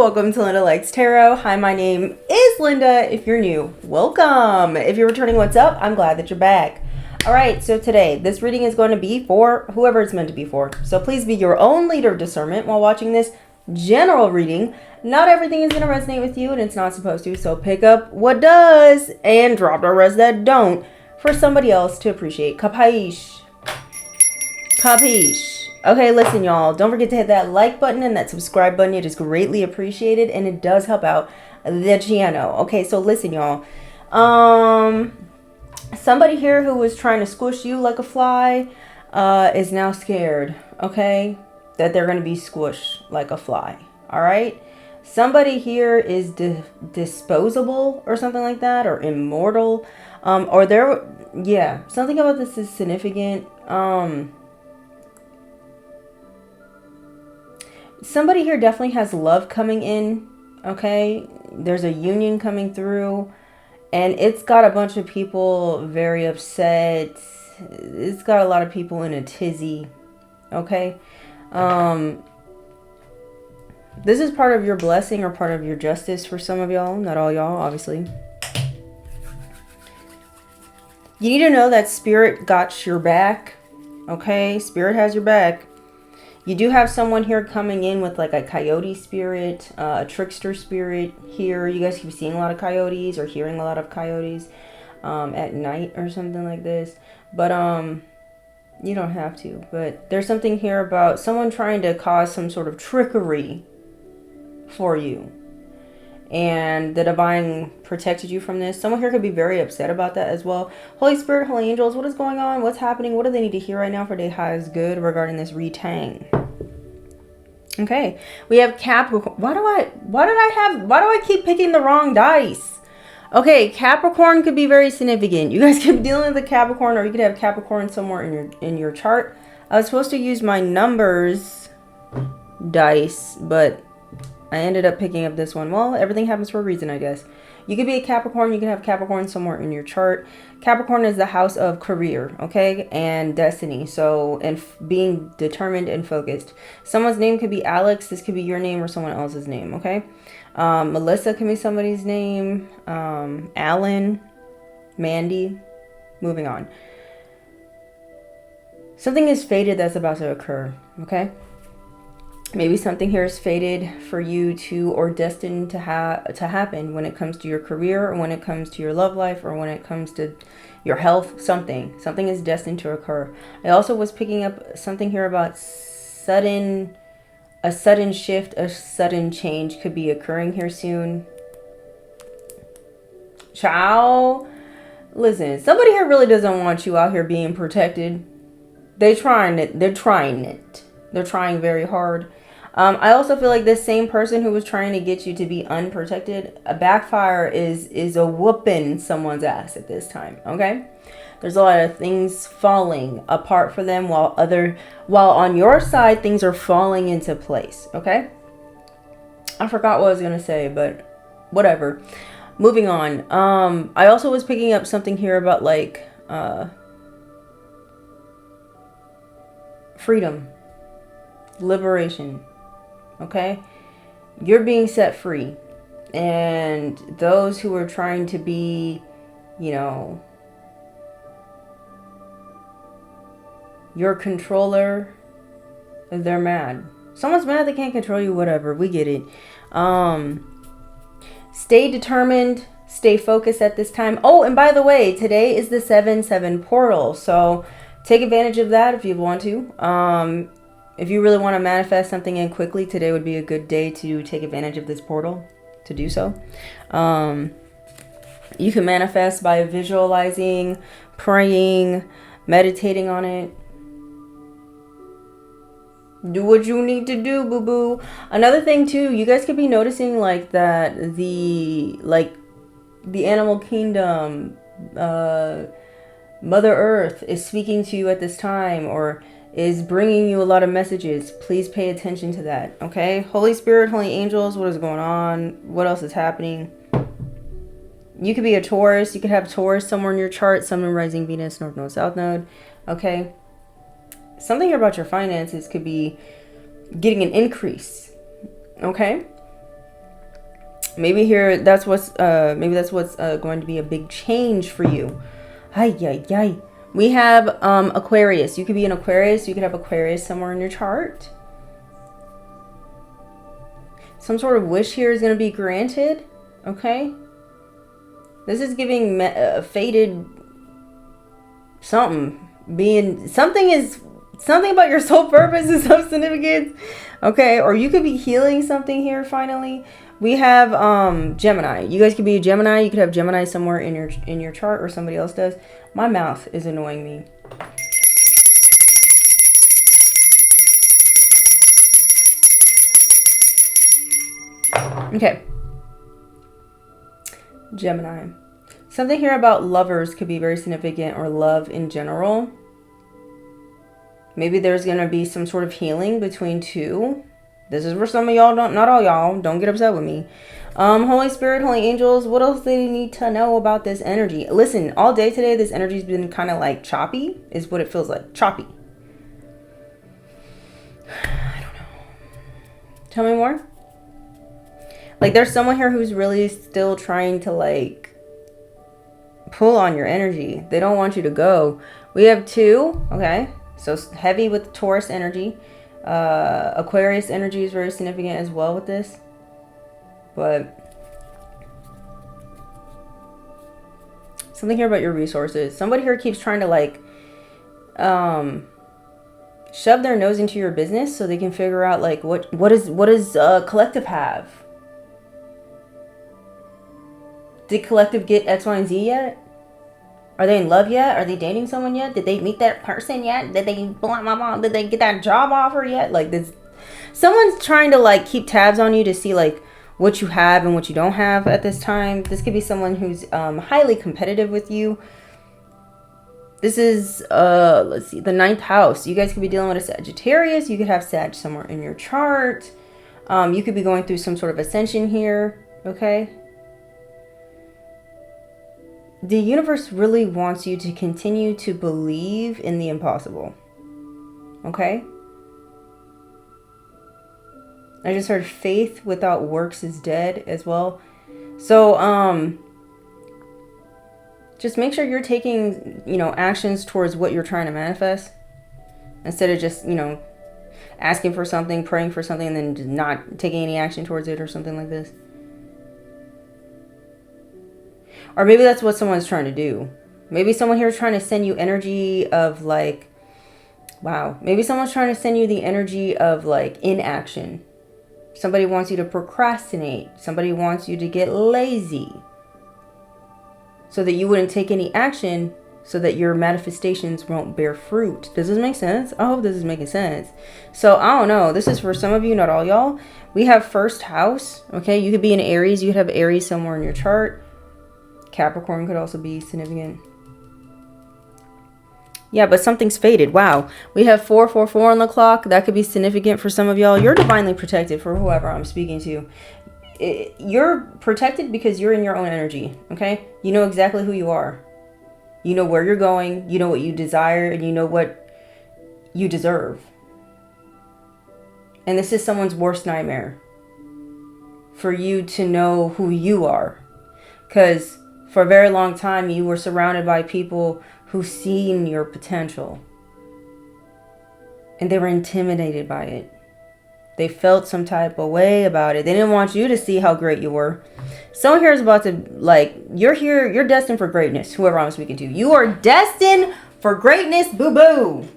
welcome to Linda Likes Tarot. Hi, my name is Linda. If you're new, welcome. If you're returning, what's up? I'm glad that you're back. All right, so today, this reading is going to be for whoever it's meant to be for. So please be your own leader of discernment while watching this general reading. Not everything is going to resonate with you, and it's not supposed to, so pick up what does and drop the rest that don't for somebody else to appreciate. Capiche? Capiche? Okay, listen, y'all. Don't forget to hit that like button and that subscribe button. It is greatly appreciated, and it does help out the channel. Okay, so listen, y'all. Somebody here who was trying to squish you like a fly is now scared, okay? That they're going to be squished like a fly, all right? Somebody here is disposable or something like that, or immortal. Or there, yeah, something about this is significant. Somebody here definitely has love coming in, okay? There's a union coming through, and it's got a bunch of people very upset. It's got a lot of people in a tizzy, okay? This is part of your blessing or part of your justice for some of y'all. Not all y'all, obviously. You need to know that Spirit got your back, okay? Spirit has your back. You do have someone here coming in with like a coyote spirit, a trickster spirit here. You guys keep seeing a lot of coyotes or hearing a lot of coyotes at night or something like this. But you don't have to. But there's something here about someone trying to cause some sort of trickery for you. And the divine protected you from this. Someone here could be very upset about that as well. Holy Spirit, Holy Angels, what is going on? What's happening? What do they need to hear right now for their highest good regarding this retang? Okay, we have Capricorn. Why do I keep picking the wrong dice? Okay, Capricorn could be very significant. You guys could be dealing with a Capricorn, or you could have Capricorn somewhere in your chart. I was supposed to use my numbers dice, but I ended up picking up this one. Well, everything happens for a reason, I guess. You could be a Capricorn. You can have Capricorn somewhere in your chart. Capricorn is the house of career, okay? And destiny. So, and being determined and focused. Someone's name could be Alex. This could be your name or someone else's name, okay? Melissa can be somebody's name. Alan. Mandy. Moving on. Something is fated that's about to occur, okay? Maybe something here is fated for you to, or destined to happen when it comes to your career, or when it comes to your love life, or when it comes to your health. Something is destined to occur. I also was picking up something here about a sudden shift, a sudden change could be occurring here soon. Ciao. Listen, somebody here really doesn't want you out here being protected. They're trying it. They're trying very hard. I also feel like this same person who was trying to get you to be unprotected, a backfire is a whooping someone's ass at this time, okay? There's a lot of things falling apart for them while on your side things are falling into place, okay? I forgot what I was going to say, but whatever. Moving on. I also was picking up something here about like freedom. Liberation, okay? You're being set free, and those who are trying to be, you know, your controller, they're mad. Someone's mad they can't control you, whatever, we get it. Stay determined, stay focused at this time. Oh, and by the way, today is the 7/7 portal, so take advantage of that if you want to. If you really want to manifest something in quickly, today would be a good day to take advantage of this portal to do so. You can manifest by visualizing, praying, meditating on it. Do what you need to do, boo-boo. Another thing too, you guys could be noticing like that the animal kingdom, Mother Earth is speaking to you at this time, or is bringing you a lot of messages. Please pay attention to that, okay? Holy Spirit, Holy Angels, what is going on? What else is happening? You could be a Taurus. You could have Taurus somewhere in your chart. Sun, Moon, Rising, Venus, North Node, South Node, okay? Something here about your finances could be getting an increase, okay? Maybe here, that's what's going to be a big change for you. Ay, ay, ay. We have Aquarius. You could be an Aquarius. You could have Aquarius somewhere in your chart. Some sort of wish here is going to be granted. Okay. This is giving fated something. Something about your soul purpose is of significance. Okay. Or you could be healing something here finally. We have Gemini. You guys could be a Gemini. You could have Gemini somewhere in your chart, or somebody else does. My mouth is annoying me. Okay. Gemini. Something here about lovers could be very significant, or love in general. Maybe there's going to be some sort of healing between two. This is for some of y'all, not all y'all. Don't get upset with me. Holy Spirit, Holy Angels, what else do you need to know about this energy? Listen, all day today, this energy's been kind of like choppy, is what it feels like. Choppy. I don't know. Tell me more. Like, there's someone here who's really still trying to, like, pull on your energy. They don't want you to go. We have 2. Okay. So heavy with Taurus energy. Aquarius energy is very significant as well with this. But something here about your resources. Somebody here keeps trying to, like, shove their nose into your business so they can figure out, like, what does collective have? Did collective get X, Y, and Z yet? Are they in love yet? Are they dating someone yet? Did they meet that person yet? Did they blah, blah, blah, did they get that job offer yet? Like, this, someone's trying to, like, keep tabs on you to see, like, what you have and what you don't have at this time. This could be someone who's highly competitive with you. This is let's see, the 9th house. You guys could be dealing with a Sagittarius. You could have Sag somewhere in your chart. You could be going through some sort of ascension here. Okay. The universe really wants you to continue to believe in the impossible. Okay? I just heard faith without works is dead as well. So, just make sure you're taking, actions towards what you're trying to manifest. Instead of just, asking for something, praying for something, and then just not taking any action towards it or something like this. Or maybe that's what someone's trying to do. Maybe someone here is trying to send you energy of, like, wow. Maybe someone's trying to send you the energy of, like, inaction. Somebody wants you to procrastinate. Somebody wants you to get lazy. So that you wouldn't take any action, so that your manifestations won't bear fruit. Does this make sense? I hope this is making sense. So, I don't know. This is for some of you, not all y'all. We have 1st house. Okay, you could be in Aries. You could have Aries somewhere in your chart. Capricorn could also be significant. Yeah, but something's faded. Wow. We have 444 on the clock. That could be significant for some of y'all. You're divinely protected for whoever I'm speaking to. You're protected because you're in your own energy. Okay? You know exactly who you are. You know where you're going. You know what you desire. And you know what you deserve. And this is someone's worst nightmare. For you to know who you are. Because for a very long time, you were surrounded by people who seen your potential. And they were intimidated by it. They felt some type of way about it. They didn't want you to see how great you were. Someone here is about to, like, you're destined for greatness, whoever I'm speaking to. You are destined for greatness, boo-boo.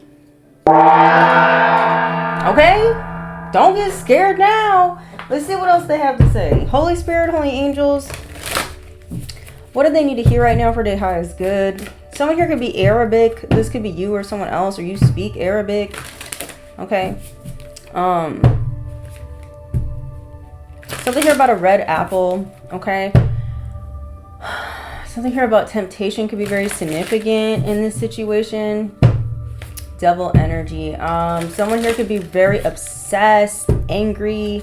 Okay? Don't get scared now. Let's see what else they have to say. Holy Spirit, Holy Angels. What do they need to hear right now for their highest good? Someone here could be Arabic. This could be you or someone else, or you speak Arabic. Okay. Something here about a red apple. Okay. Something here about temptation could be very significant in this situation. Devil energy. Someone here could be very obsessed, angry.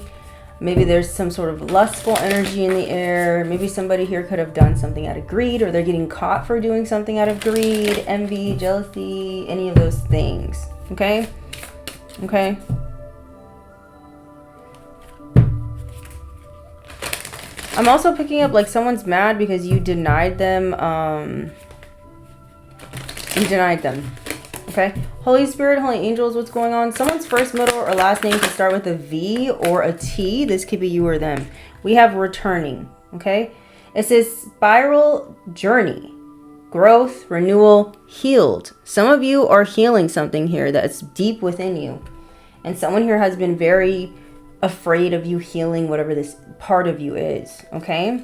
Maybe there's some sort of lustful energy in the air. Maybe somebody here could have done something out of greed, or they're getting caught for doing something out of greed, envy, jealousy, any of those things. Okay? Okay? I'm also picking up like someone's mad because you denied them. You denied them. Okay. Holy Spirit, Holy Angels, what's going on? Someone's first, middle, or last name can start with a V or a T. This could be you or them. We have returning. Okay. It says spiral journey. Growth, renewal, healed. Some of you are healing something here that's deep within you. And someone here has been very afraid of you healing whatever this part of you is. Okay.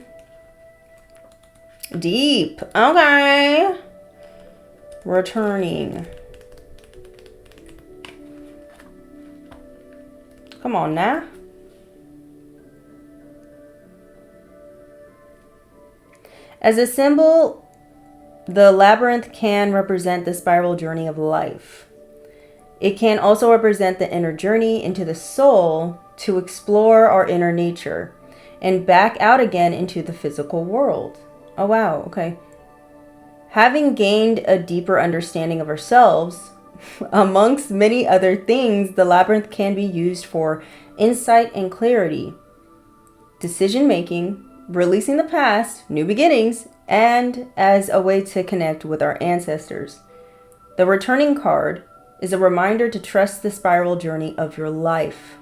Deep. Okay. Returning. Come on now. As a symbol, the labyrinth can represent the spiral journey of life. It can also represent the inner journey into the soul to explore our inner nature and back out again into the physical world. Oh, wow. Okay. Having gained a deeper understanding of ourselves, amongst many other things, the labyrinth can be used for insight and clarity, decision making, releasing the past, new beginnings, and as a way to connect with our ancestors. The returning card is a reminder to trust the spiral journey of your life,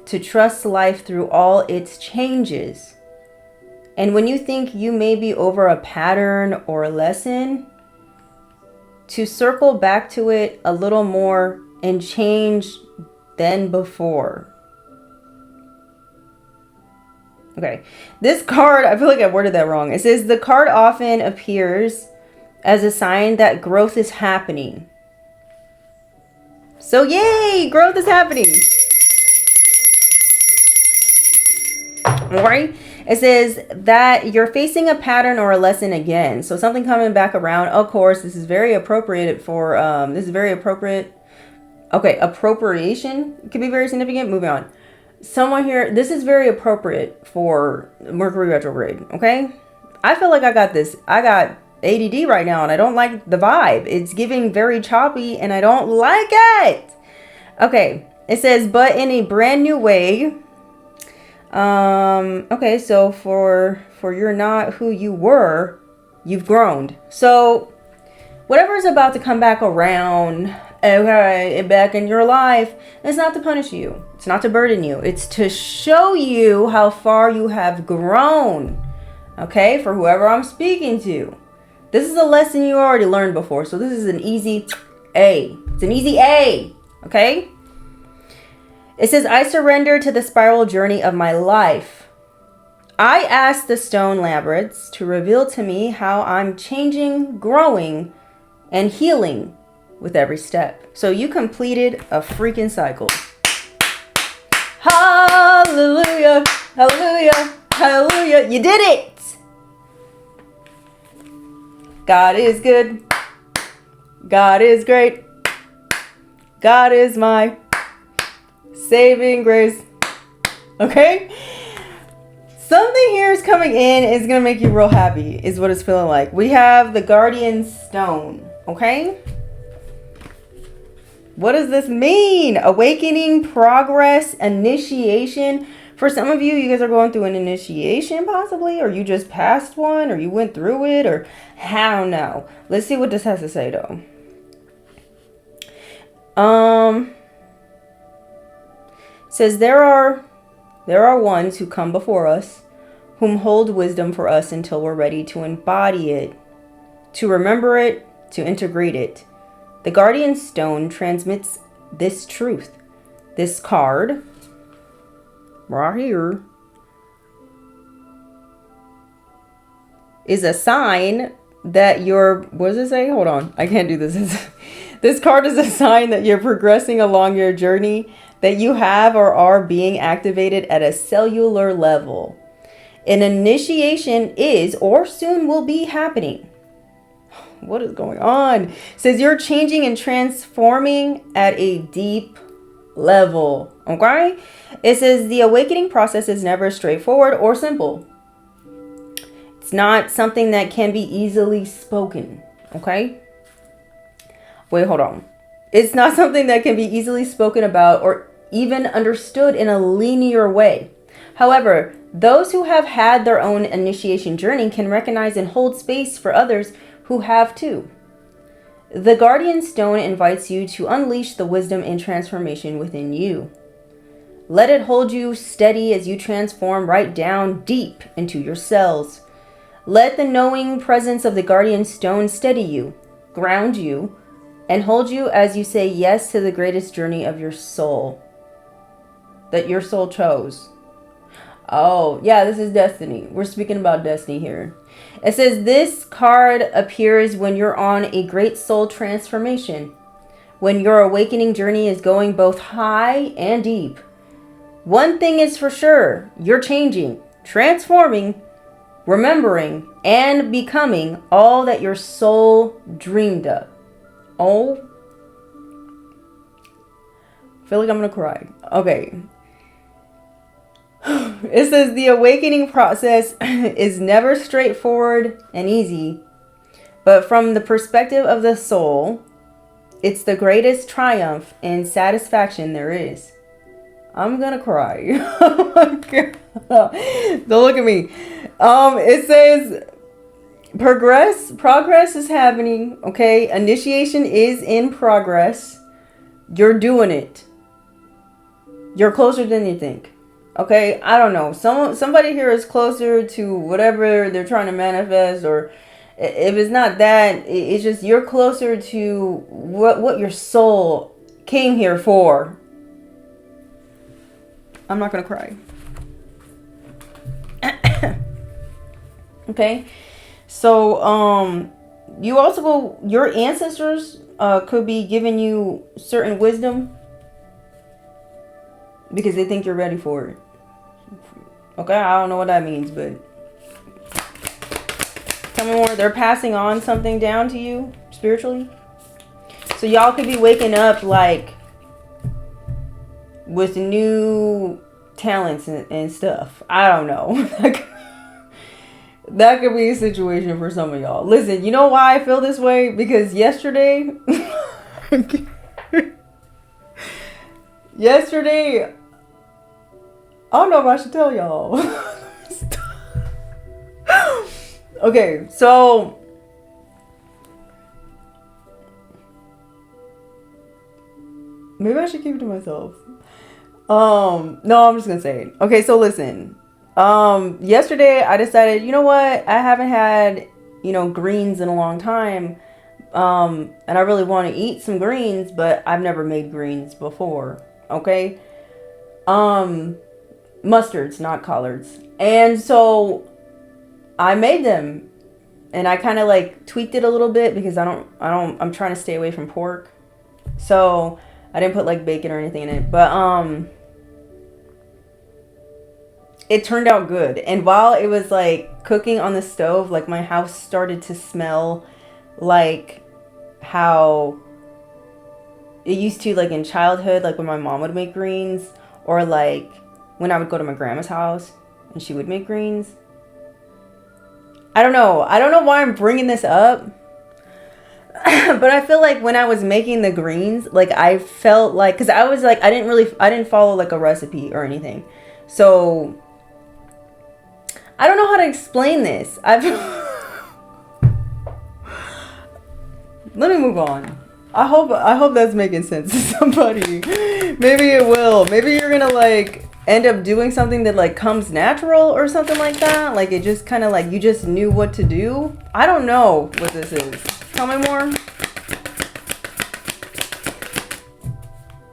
to trust life through all its changes. And when you think you may be over a pattern or a lesson, to circle back to it a little more and change than before. Okay, this card, I feel like I worded that wrong. It says the card often appears as a sign that growth is happening. So yay, growth is happening. All right. It says that you're facing a pattern or a lesson again. So something coming back around. Of course, this is very appropriate for, this is very appropriate. Okay, appropriation could be very significant. Moving on. Someone here, this is very appropriate for Mercury retrograde. Okay. I feel like I got this. I got ADD right now and I don't like the vibe. It's giving very choppy and I don't like it. Okay. It says, but in a brand new way. Okay, so for you're not who you were, you've grown. So whatever's about to come back around, okay, back in your life, it's not to punish you. It's not to burden you. It's to show you how far you have grown. Okay, for whoever I'm speaking to. This is a lesson you already learned before. So this is an easy A. It's an easy A. Okay? It says, I surrender to the spiral journey of my life. I ask the stone labyrinths to reveal to me how I'm changing, growing, and healing with every step. So you completed a freaking cycle. Hallelujah, hallelujah, hallelujah. You did it. God is good. God is great. God is my saving grace. Okay? Something here is coming in. It's going to make you real happy is what it's feeling like. We have the Guardian Stone. Okay? What does this mean? Awakening, progress, initiation. For some of you, you guys are going through an initiation possibly, or you just passed one, or you went through it, or I don't know. Let's see what this has to say though. Says there are ones who come before us, whom hold wisdom for us until we're ready to embody it, to remember it, to integrate it. The Guardian Stone transmits this truth. This card, right here, is a sign that you're, what does it say? Hold on, I can't do this. This card is a sign that you're progressing along your journey, that you have or are being activated at a cellular level. An initiation is or soon will be happening. What is going on? It says you're changing and transforming at a deep level. Okay? It says the awakening process is never straightforward or simple. It's not something that can be easily spoken. Okay? Wait, hold on. It's not something that can be easily spoken about or even understood in a linear way. However, those who have had their own initiation journey can recognize and hold space for others who have too. The Guardian Stone invites you to unleash the wisdom and transformation within you. Let it hold you steady as you transform right down deep into your cells. Let the knowing presence of the Guardian Stone steady you, ground you, and hold you as you say yes to the greatest journey of your soul that your soul chose. Oh, yeah, this is destiny. We're speaking about destiny here. It says this card appears when you're on a great soul transformation, when your awakening journey is going both high and deep. One thing is for sure, you're changing, transforming, remembering, and becoming all that your soul dreamed of. Oh, I feel like I'm gonna cry. Okay. It says the awakening process is never straightforward and easy, but from the perspective of the soul, it's the greatest triumph and satisfaction there is. I'm gonna cry. Oh my God. Don't look at me. It says progress is happening. Okay, initiation is in progress. You're doing it. You're closer than you think. Okay, I don't know. Somebody here is closer to whatever they're trying to manifest, or if it's not that, it's just you're closer to what your soul came here for. I'm not gonna cry. Okay, so you also your ancestors could be giving you certain wisdom because they think you're ready for it. Okay, I don't know what that means, but tell me more. They're passing on something down to you spiritually. So y'all could be waking up like with new talents and stuff. I don't know. That could be a situation for some of y'all. Listen, you know why I feel this way? Because yesterday, I don't know if I should tell y'all. Okay, so maybe I should keep it to myself. No, I'm just gonna say it. Okay, so listen. Yesterday I decided, you know what? I haven't had, greens in a long time. And I really want to eat some greens, but I've never made greens before. Okay. Mustards, not collards. And so I made them, and I kind of like tweaked it a little bit because I'm trying to stay away from pork. So I didn't put like bacon or anything in it, but it turned out good. And while it was like cooking on the stove, like my house started to smell like how it used to, like in childhood, like when my mom would make greens, or like when I would go to my grandma's house and she would make greens. I don't know why I'm bringing this up. But I feel like when I was making the greens, like I felt like, because I was like, I didn't follow like a recipe or anything. So I don't know how to explain this. Let me move on. I hope that's making sense to somebody. Maybe it will. Maybe you're gonna like end up doing something that like comes natural or something like that. Like it just kind of like you just knew what to do. I don't know what this is. Tell me more.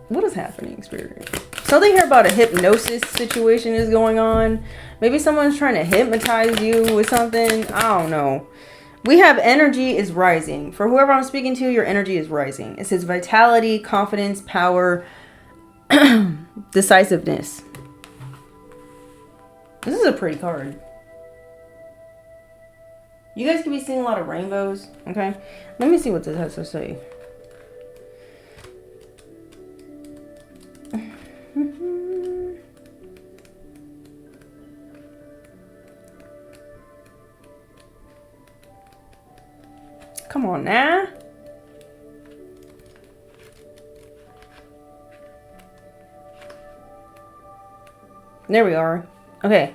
What is happening, Spirit? Something here about a hypnosis situation is going on. Maybe someone's trying to hypnotize you with something. I don't know. We have energy is rising. For whoever I'm speaking to, your energy is rising. It says vitality, confidence, power, decisiveness. This is a pretty card. You guys could be seeing a lot of rainbows. Okay. Let me see what this has to say. Come on now. There we are. Okay.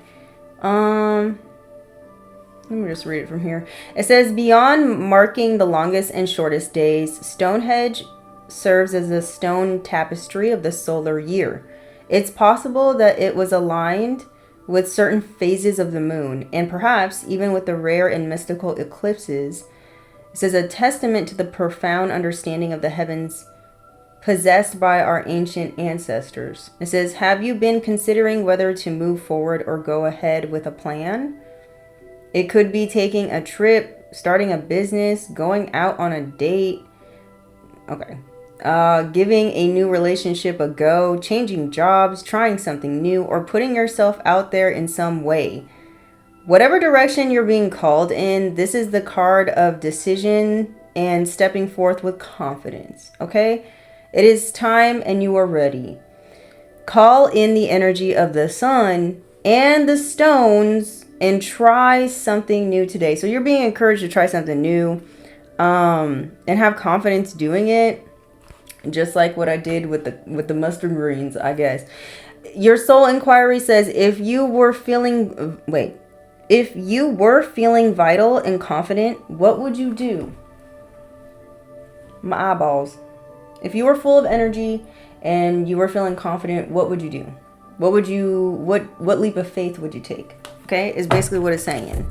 Let me just read it from here. It says, beyond marking the longest and shortest days, Stonehenge serves as a stone tapestry of the solar year. It's possible that it was aligned with certain phases of the moon, and perhaps even with the rare and mystical eclipses. It says, a testament to the profound understanding of the heavens possessed by our ancient ancestors. It says, have you been considering whether to move forward or go ahead with a plan? It could be taking a trip, starting a business, going out on a date. Okay. Giving a new relationship a go, changing jobs, trying something new, or putting yourself out there in some way. Whatever direction you're being called in, this is the card of decision and stepping forth with confidence. Okay? It is time and you are ready. Call in the energy of the sun and the stones and try something new today. So you're being encouraged to try something new, and have confidence doing it, just like what I did with the mustard greens, I guess. Your soul inquiry says, if you were feeling vital and confident, what would you do? My eyeballs. If you were full of energy and you were feeling confident, what would you do? What leap of faith would you take? Okay, is basically what it's saying.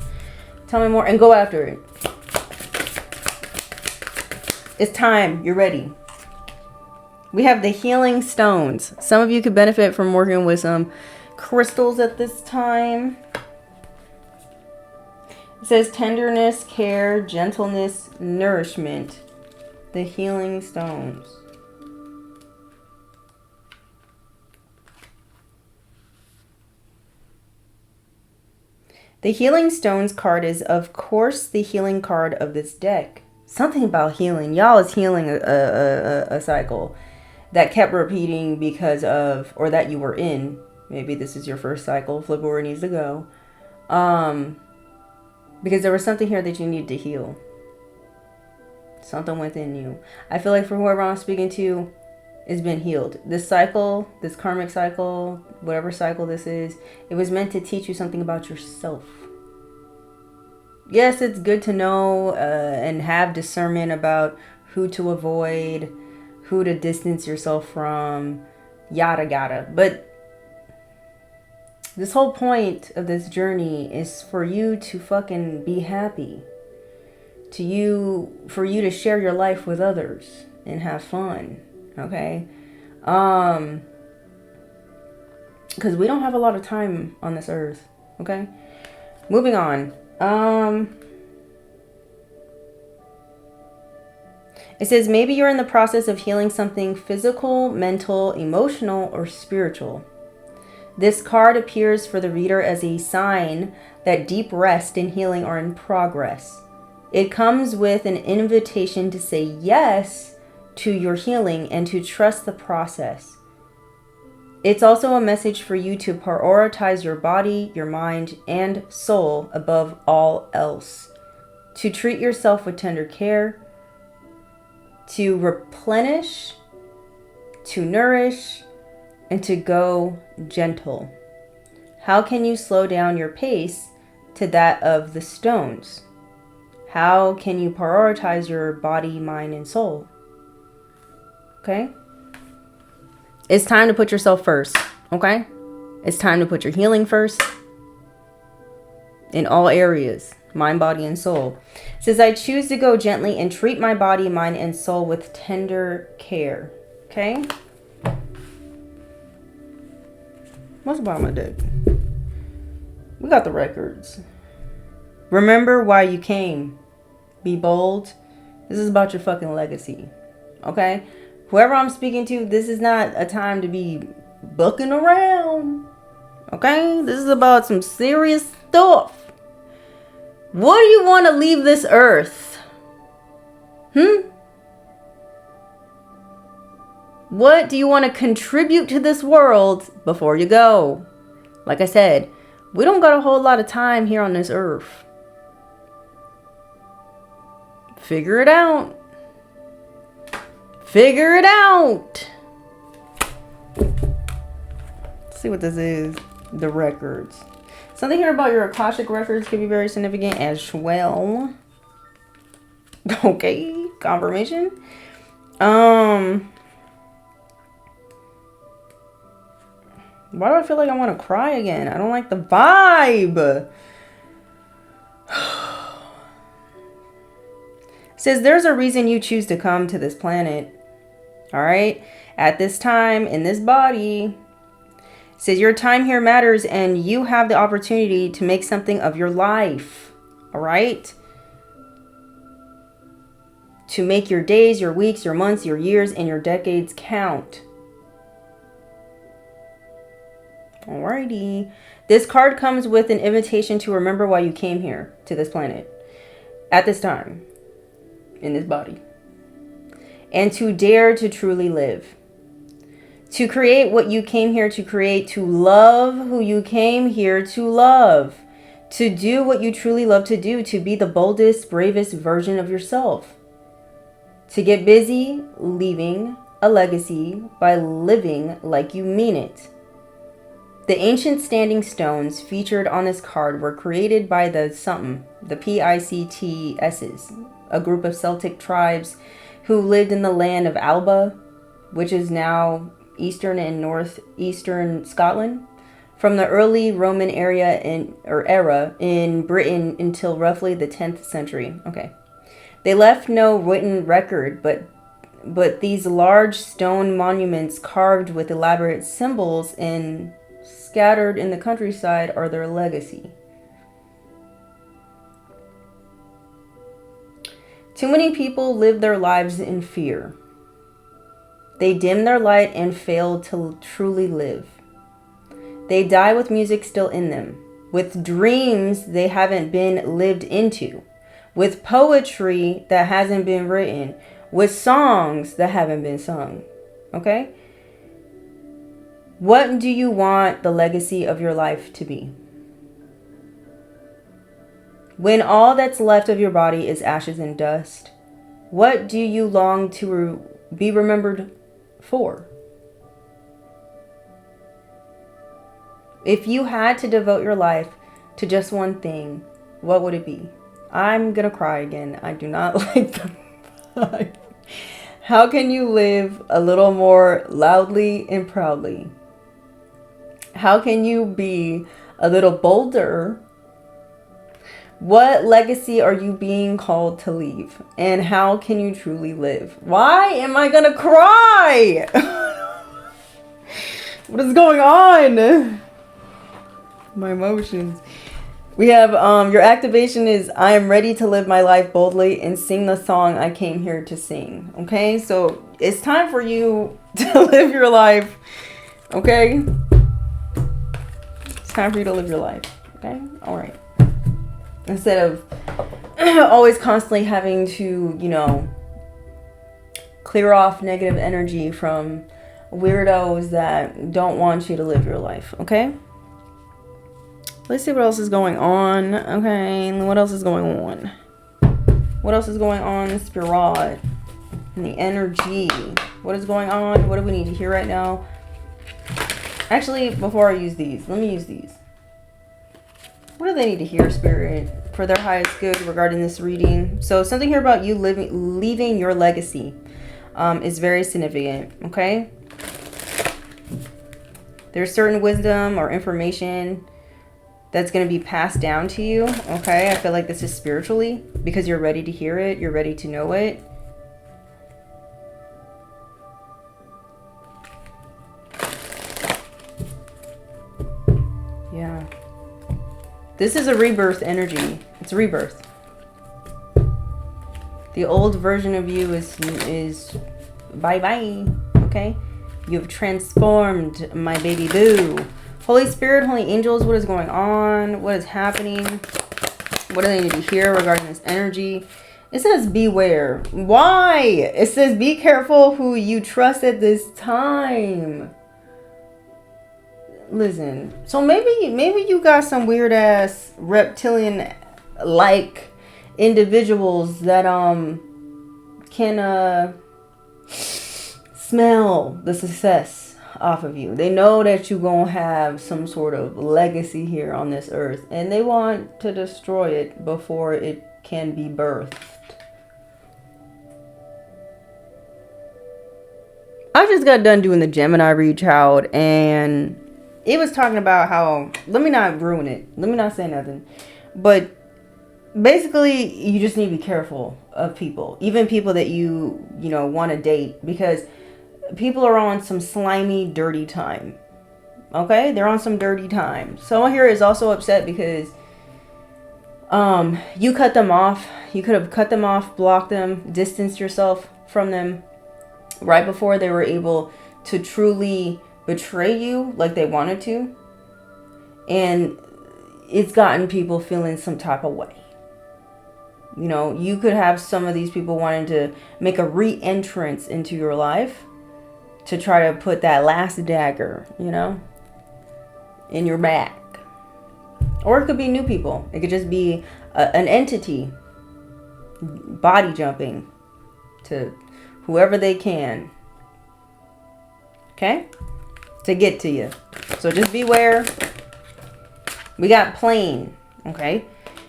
Tell me more and go after it. It's time. You're ready. We have the healing stones. Some of you could benefit from working with some crystals at this time. It says tenderness, care, gentleness, nourishment. The healing stones. The Healing Stones card is, of course, the healing card of this deck. Something about healing. Y'all is healing a cycle that kept repeating because of, or that you were in. Maybe this is your first cycle. Flip where it needs to go. Because there was something here that you needed to heal. Something within you. I feel like for whoever I'm speaking to, it's been healed. This cycle, this karmic cycle, whatever cycle this is, it was meant to teach you something about yourself. Yes, it's good to know and have discernment about who to avoid, who to distance yourself from, yada yada. But this whole point of this journey is for you to fucking be happy. For you to share your life with others and have fun. Okay? Because we don't have a lot of time on this earth. Okay? Moving on. It says maybe you're in the process of healing something physical, mental, emotional, or spiritual. This card appears for the reader as a sign that deep rest and healing are in progress. It comes with an invitation to say yes to your healing and to trust the process. It's also a message for you to prioritize your body, your mind, and soul above all else. To treat yourself with tender care, to replenish, to nourish, and to go gentle. How can you slow down your pace to that of the stones? How can you prioritize your body, mind, and soul? Okay? It's time to put yourself first. Okay? It's time to put your healing first. In all areas. Mind, body, and soul. It says, I choose to go gently and treat my body, mind, and soul with tender care. Okay? What's the bottom of my deck? We got the records. Remember why you came. Be bold. This is about your fucking legacy. Okay? Whoever I'm speaking to, this is not a time to be bucking around. Okay? This is about some serious stuff. What do you want to leave this earth? What do you want to contribute to this world before you go? Like I said, we don't got a whole lot of time here on this earth. Figure it out. Figure it out. Let's see what this is. the records. Something here about your Akashic records could be very significant as well. Okay, confirmation. Why do I feel like I want to cry again? I don't like the vibe. Says there's a reason you choose to come to this planet. All right. At this time, in this body. Says your time here matters and you have the opportunity to make something of your life. All right. To make your days, your weeks, your months, your years, and your decades count. Alrighty. This card comes with an invitation to remember why you came here to this planet. At this time. In this body. And to dare to truly live. To create what you came here to create. To love who you came here to love. To do what you truly love to do. To be the boldest, bravest version of yourself. To get busy leaving a legacy by living like you mean it. The ancient standing stones featured on this card were created by the Picts's, a group of Celtic tribes who lived in the land of Alba, which is now eastern and northeastern Scotland, from the early Roman era in Britain until roughly the 10th century. Okay. They left no written record, but these large stone monuments carved with elaborate symbols and scattered in the countryside are their legacy. Too many people live their lives in fear. They dim their light and fail to truly live. They die with music still in them, with dreams they haven't been lived into, with poetry that hasn't been written, with songs that haven't been sung. Okay? What do you want the legacy of your life to be? When all that's left of your body is ashes and dust, what do you long to be remembered for? If you had to devote your life to just one thing, what would it be? I'm gonna cry again. I do not like the vibe. How can you live a little more loudly and proudly? How can you be a little bolder? What legacy are you being called to leave? And how can you truly live? Why am I gonna cry? What is going on? My emotions. We have your activation is I am ready to live my life boldly and sing the song I came here to sing. Okay, so it's time for you to live your life. Okay, it's time for you to live your life. Okay, all right. Instead of always constantly having to, you know, clear off negative energy from weirdos that don't want you to live your life. Okay. Let's see what else is going on. Okay, what else is going on? What else is going on? Spirit and the energy. What is going on? What do we need to hear right now? Actually, before I use these, let me use these. What do they need to hear, Spirit, for their highest good regarding this reading? So something here about you leaving your legacy is very significant. Okay. There's certain wisdom or information that's going to be passed down to you. Okay, I feel like this is spiritually because you're ready to hear it. You're ready to know it. Yeah. This is a rebirth energy. It's a rebirth. The old version of you is bye-bye. Okay? You've transformed, my baby boo. Holy Spirit, Holy Angels, what is going on? What is happening? What do they need to hear regarding this energy? It says beware. Why? It says be careful who you trust at this time. Listen, so maybe you got some weird ass reptilian like individuals that can smell the success off of you. They know that you're going to have some sort of legacy here on this earth. And they want to destroy it before it can be birthed. I just got done doing the Gemini reach out, and it was talking about how, let me not ruin it. Let me not say nothing. But basically, you just need to be careful of people. Even people that you know, want to date. Because people are on some slimy, dirty time. Okay? They're on some dirty time. Someone here is also upset because you cut them off. You could have cut them off, blocked them, distanced yourself from them right before they were able to truly betray you like they wanted to. And it's gotten people feeling some type of way. You know, you could have some of these people wanting to make a re-entrance into your life to try to put that last dagger, you know, in your back. Or it could be new people. It could just be an entity body jumping to whoever they can, okay, to get to you. So just beware. We got plain, okay.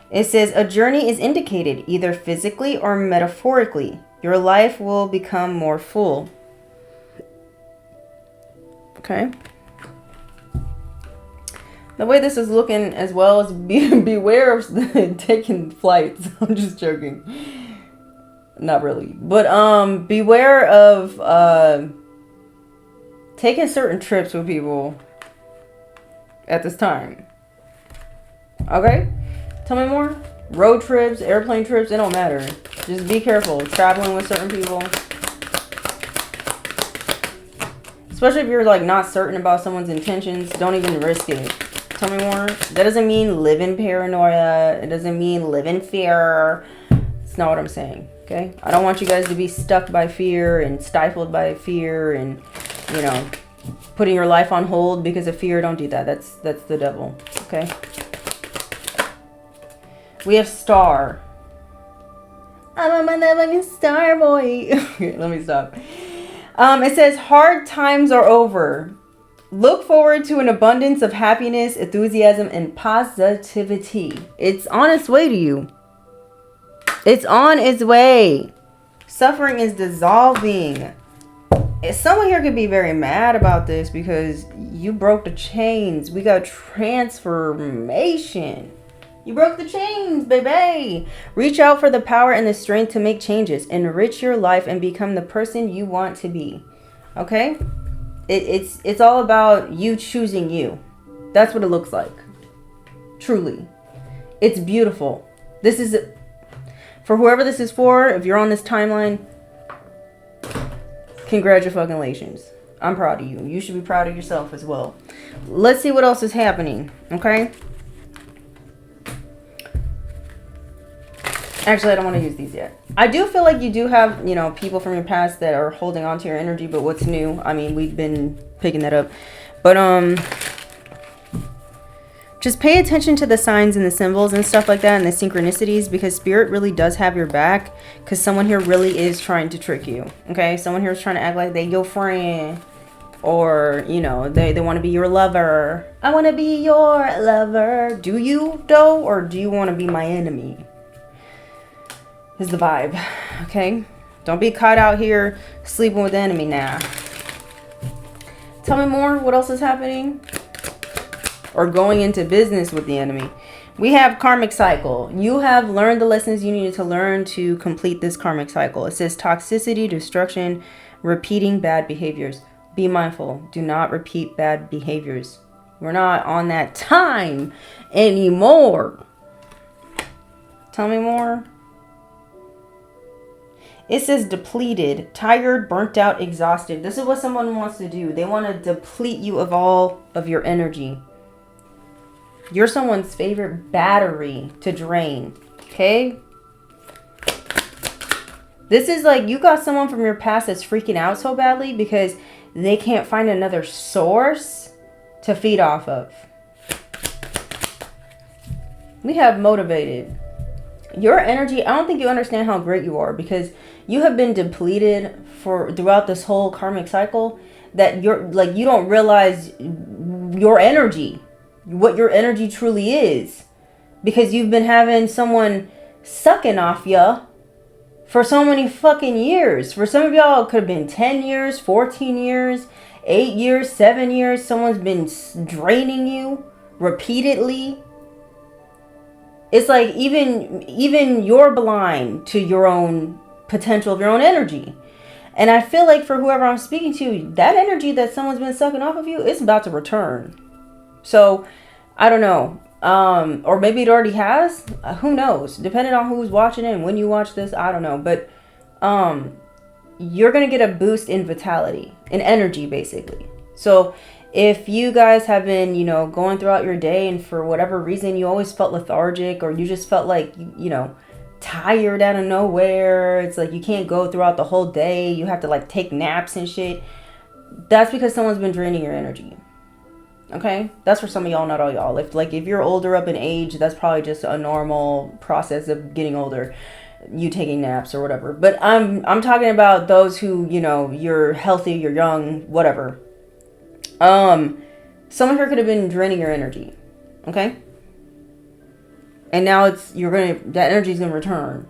It says a journey is indicated either physically or metaphorically. Your life will become more full. Okay. The way this is looking as well is beware of taking flights. I'm just joking. Not really. But beware of taking certain trips with people at this time. Okay? Tell me more. Road trips, airplane trips, it don't matter. Just be careful traveling with certain people. Especially if you're like not certain about someone's intentions, don't even risk it. Tell me more. That doesn't mean live in paranoia. It doesn't mean live in fear. It's not what I'm saying. Okay? I don't want you guys to be stuck by fear and stifled by fear and, you know, putting your life on hold because of fear. Don't do that. That's the devil. Okay? We have star. I'm a motherfucking star boy. Okay, let me stop. It says hard times are over. Look forward to an abundance of happiness, enthusiasm, and positivity. It's on its way to you. It's on its way. Suffering is dissolving. Someone here could be very mad about this because you broke the chains. We got transformation. You broke the chains, baby. Reach out for the power and the strength to make changes. Enrich your life and become the person you want to be. Okay? It's all about you choosing you. That's what it looks like. Truly. It's beautiful. This is, for whoever this is for, if you're on this timeline, congratulations. I'm proud of you. You should be proud of yourself as well. Let's see what else is happening. Okay? Actually, I don't want to use these yet. I do feel like you do have, you know, people from your past that are holding on to your energy, but what's new? I mean, we've been picking that up. But, just pay attention to the signs and the symbols and stuff like that and the synchronicities because spirit really does have your back because someone here really is trying to trick you. Okay? Someone here is trying to act like they're your friend or, you know, they want to be your lover. I want to be your lover. Do you, though? Or do you want to be my enemy? Is the vibe. Okay? Don't be caught out here sleeping with the enemy now. Tell me more. What else is happening? Or going into business with the enemy. We have karmic cycle. You have learned the lessons you needed to learn to complete this karmic cycle. It says toxicity, destruction, repeating bad behaviors. Be mindful. Do not repeat bad behaviors. We're not on that time anymore. Tell me more. It says depleted, tired, burnt out, exhausted. This is what someone wants to do. They want to deplete you of all of your energy. You're someone's favorite battery to drain. Okay? This is like you got someone from your past that's freaking out so badly because they can't find another source to feed off of. We have motivated. Your energy, I don't think you understand how great you are because you have been depleted throughout this whole karmic cycle. that you're like, you don't realize your energy, what your energy truly is, because you've been having someone sucking off ya for so many fucking years. For some of y'all, it could have been 10 years, 14 years, 8 years, 7 years. Someone's been draining you repeatedly. It's like even you're blind to your own potential of your own energy. And I feel like for whoever I'm speaking to, that energy that someone's been sucking off of you, it's about to return. So, I don't know. Or maybe it already has. Who knows? Depending on who's watching it and when you watch this, I don't know. But you're going to get a boost in vitality, in energy, basically. So if you guys have been, you know, going throughout your day and for whatever reason you always felt lethargic, or you just felt like, you know, tired out of nowhere, it's like you can't go throughout the whole day, you have to like take naps and shit, that's because someone's been draining your energy. Okay, that's for some of y'all, not all y'all. If you're older up in age, that's probably just a normal process of getting older, you taking naps or whatever. But I'm talking about those who, you know, you're healthy, you're young, whatever. Someone here could have been draining your energy. Okay, and now that energy's gonna return.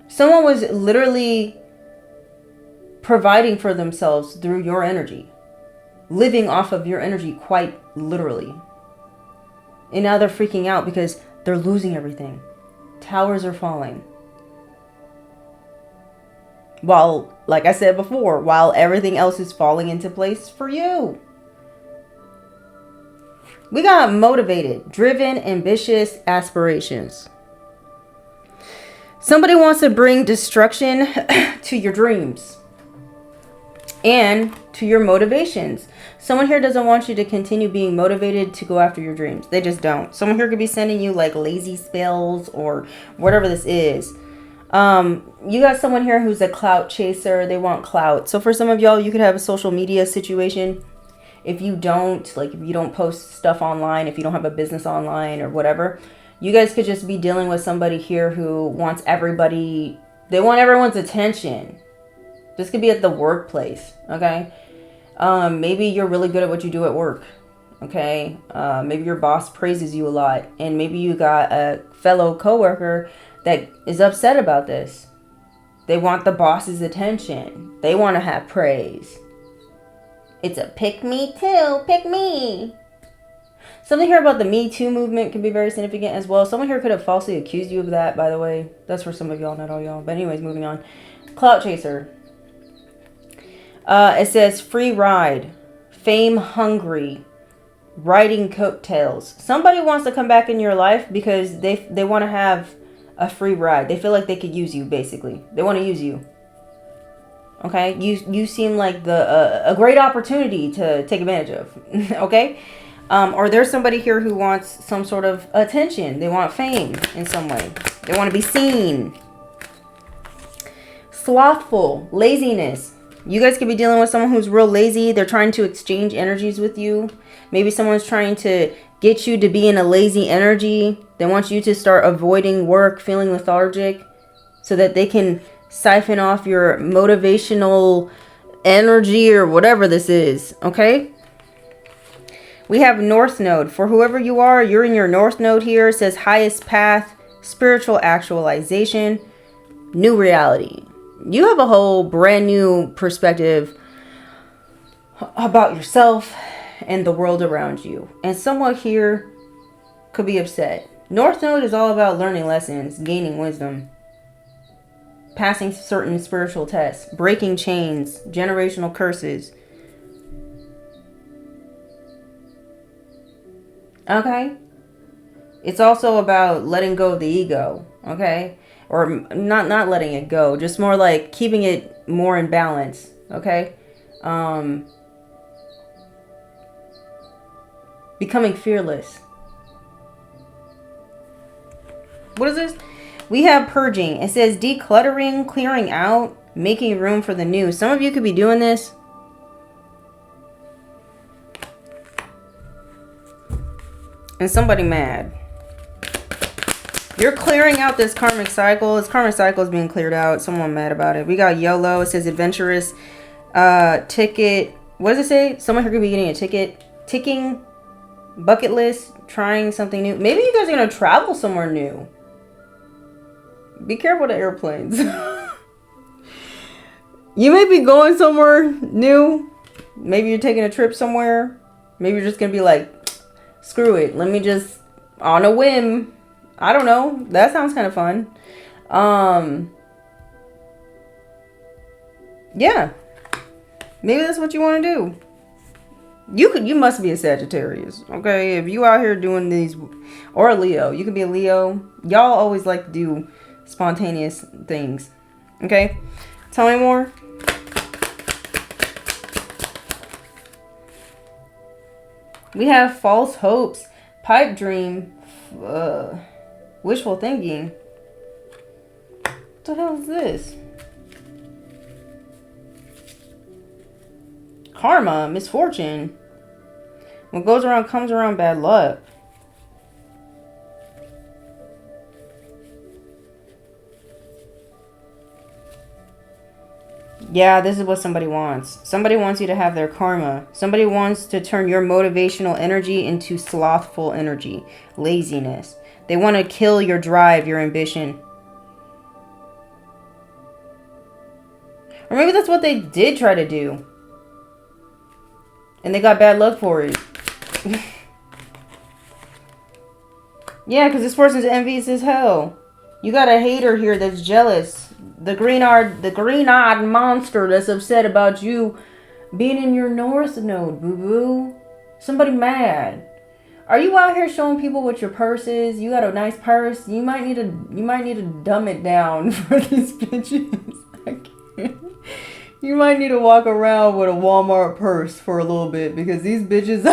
Someone was literally providing for themselves through your energy, living off of your energy, quite literally. And now they're freaking out because they're losing everything. Towers are falling. While, like I said before, while everything else is falling into place for you. We got motivated, driven, ambitious aspirations. Somebody wants to bring destruction to your dreams and to your motivations. Someone here doesn't want you to continue being motivated to go after your dreams. They just don't. Someone here could be sending you like lazy spells or whatever this is. You got someone here who's a clout chaser. They want clout. So for some of y'all, you could have a social media situation. If you don't post stuff online, if you don't have a business online or whatever, you guys could just be dealing with somebody here who wants they want everyone's attention. This could be at the workplace, okay? Maybe you're really good at what you do at work, okay? Maybe your boss praises you a lot, and maybe you got a fellow coworker that is upset about this. They want the boss's attention. They want to have praise. It's a pick me too, pick me. Something here about the Me Too movement can be very significant as well. Someone here could have falsely accused you of that, by the way. That's for some of y'all, not all y'all. But anyways, moving on. Clout chaser. It says free ride, fame hungry, riding coattails. Somebody wants to come back in your life because they want to have a free ride. They feel like they could use you, basically. They want to use you. Okay, you seem like a great opportunity to take advantage of. Okay, or there's somebody here who wants some sort of attention. They want fame in some way. They want to be seen. Slothful, laziness. You guys could be dealing with someone who's real lazy. They're trying to exchange energies with you. Maybe someone's trying to get you to be in a lazy energy. They want you to start avoiding work, feeling lethargic, so that they can siphon off your motivational energy or whatever this is. Okay, we have North Node. For whoever you are, you're in your North Node here. It says highest path, spiritual actualization, new reality. You have a whole brand new perspective about yourself and the world around you, and someone here could be upset. North Node is all about learning lessons, gaining wisdom, passing certain spiritual tests, breaking chains, generational curses. Okay? It's also about letting go of the ego, okay? Or not letting it go, just more like keeping it more in balance, okay? Becoming fearless. What is this? We have purging. It says decluttering, clearing out, making room for the new. Some of you could be doing this. And somebody mad. You're clearing out this karmic cycle. This karmic cycle is being cleared out. Someone mad about it. We got YOLO. It says adventurous, Ticket. What does it say? Someone here could be getting a ticket. Ticking. Bucket list. Trying something new. Maybe you guys are going to travel somewhere new. Be careful with the airplanes. You may be going somewhere new. Maybe you're taking a trip somewhere. Maybe you're just going to be like, screw it. Let me just, on a whim. I don't know. That sounds kind of fun. Yeah. Maybe that's what you want to do. You must be a Sagittarius, okay? If you out here doing these, or a Leo, you could be a Leo. Y'all always like to do spontaneous things, okay? Tell me more. We have false hopes, pipe dream, wishful thinking. What the hell is this? Karma, misfortune. What goes around comes around, bad luck. Yeah, this is what somebody wants. Somebody wants you to have their karma. Somebody wants to turn your motivational energy into slothful energy, laziness. They want to kill your drive, your ambition. Or maybe that's what they did try to do. And they got bad luck for it. Yeah, because this person's envious as hell. You got a hater here that's jealous. The green-eyed monster that's upset about you being in your North Node, boo-boo. Somebody mad. Are you out here showing people what your purse is? You got a nice purse. You might need to dumb it down for these bitches. I can't. You might need to walk around with a Walmart purse for a little bit because these bitches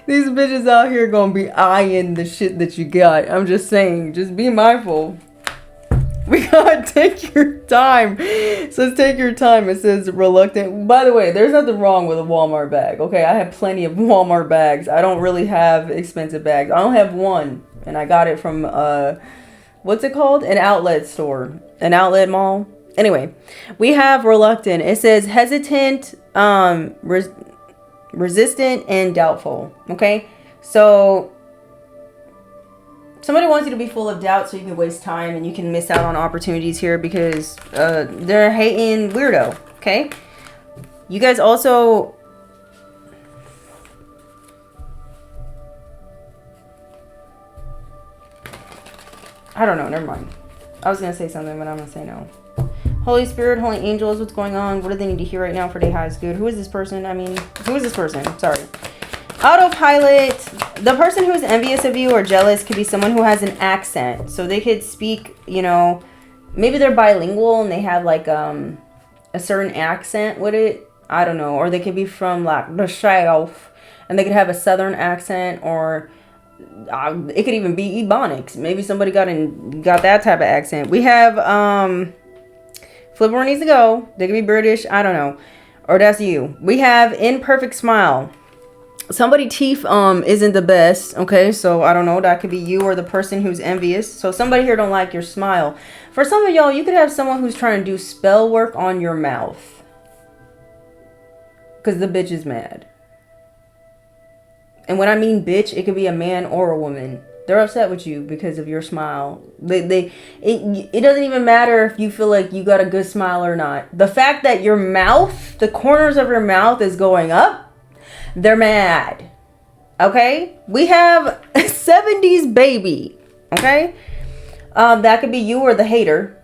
these bitches out here gonna be eyeing the shit that you got. I'm just saying, just be mindful. We gotta take your time. So take your time. It says reluctant. By the way, there's nothing wrong with a Walmart bag. Okay, I have plenty of Walmart bags. I don't really have expensive bags. I don't have one, and I got it from what's it called? An outlet store, an outlet mall. Anyway, we have reluctant. It says hesitant, resistant, and doubtful. Okay, so somebody wants you to be full of doubt so you can waste time and you can miss out on opportunities here because they're a hating weirdo. Okay, you guys also, I don't know, never mind. I was gonna say something, but I'm gonna say no. Holy Spirit, Holy Angels, what's going on? What do they need to hear right now for day high is good? Who is this person? I mean, who is this person? Sorry. Autopilot. The person who is envious of you or jealous could be someone who has an accent. So they could speak, you know, maybe they're bilingual and they have like a certain accent with it. I don't know. Or they could be from like the South and they could have a Southern accent, or it could even be Ebonics. Maybe somebody got that type of accent. We have Flipper needs to go. They could be British. I don't know. Or that's you. We have imperfect smile. Somebody teeth isn't the best. Okay, so I don't know. That could be you or the person who's envious. So somebody here don't like your smile. For some of y'all, you could have someone who's trying to do spell work on your mouth. Because the bitch is mad. And when I mean bitch, it could be a man or a woman. They're upset with you because of your smile. It doesn't even matter if you feel like you got a good smile or not. The fact that your mouth, the corners of your mouth is going up, they're mad. Okay? We have 70s baby. Okay? That could be you or the hater.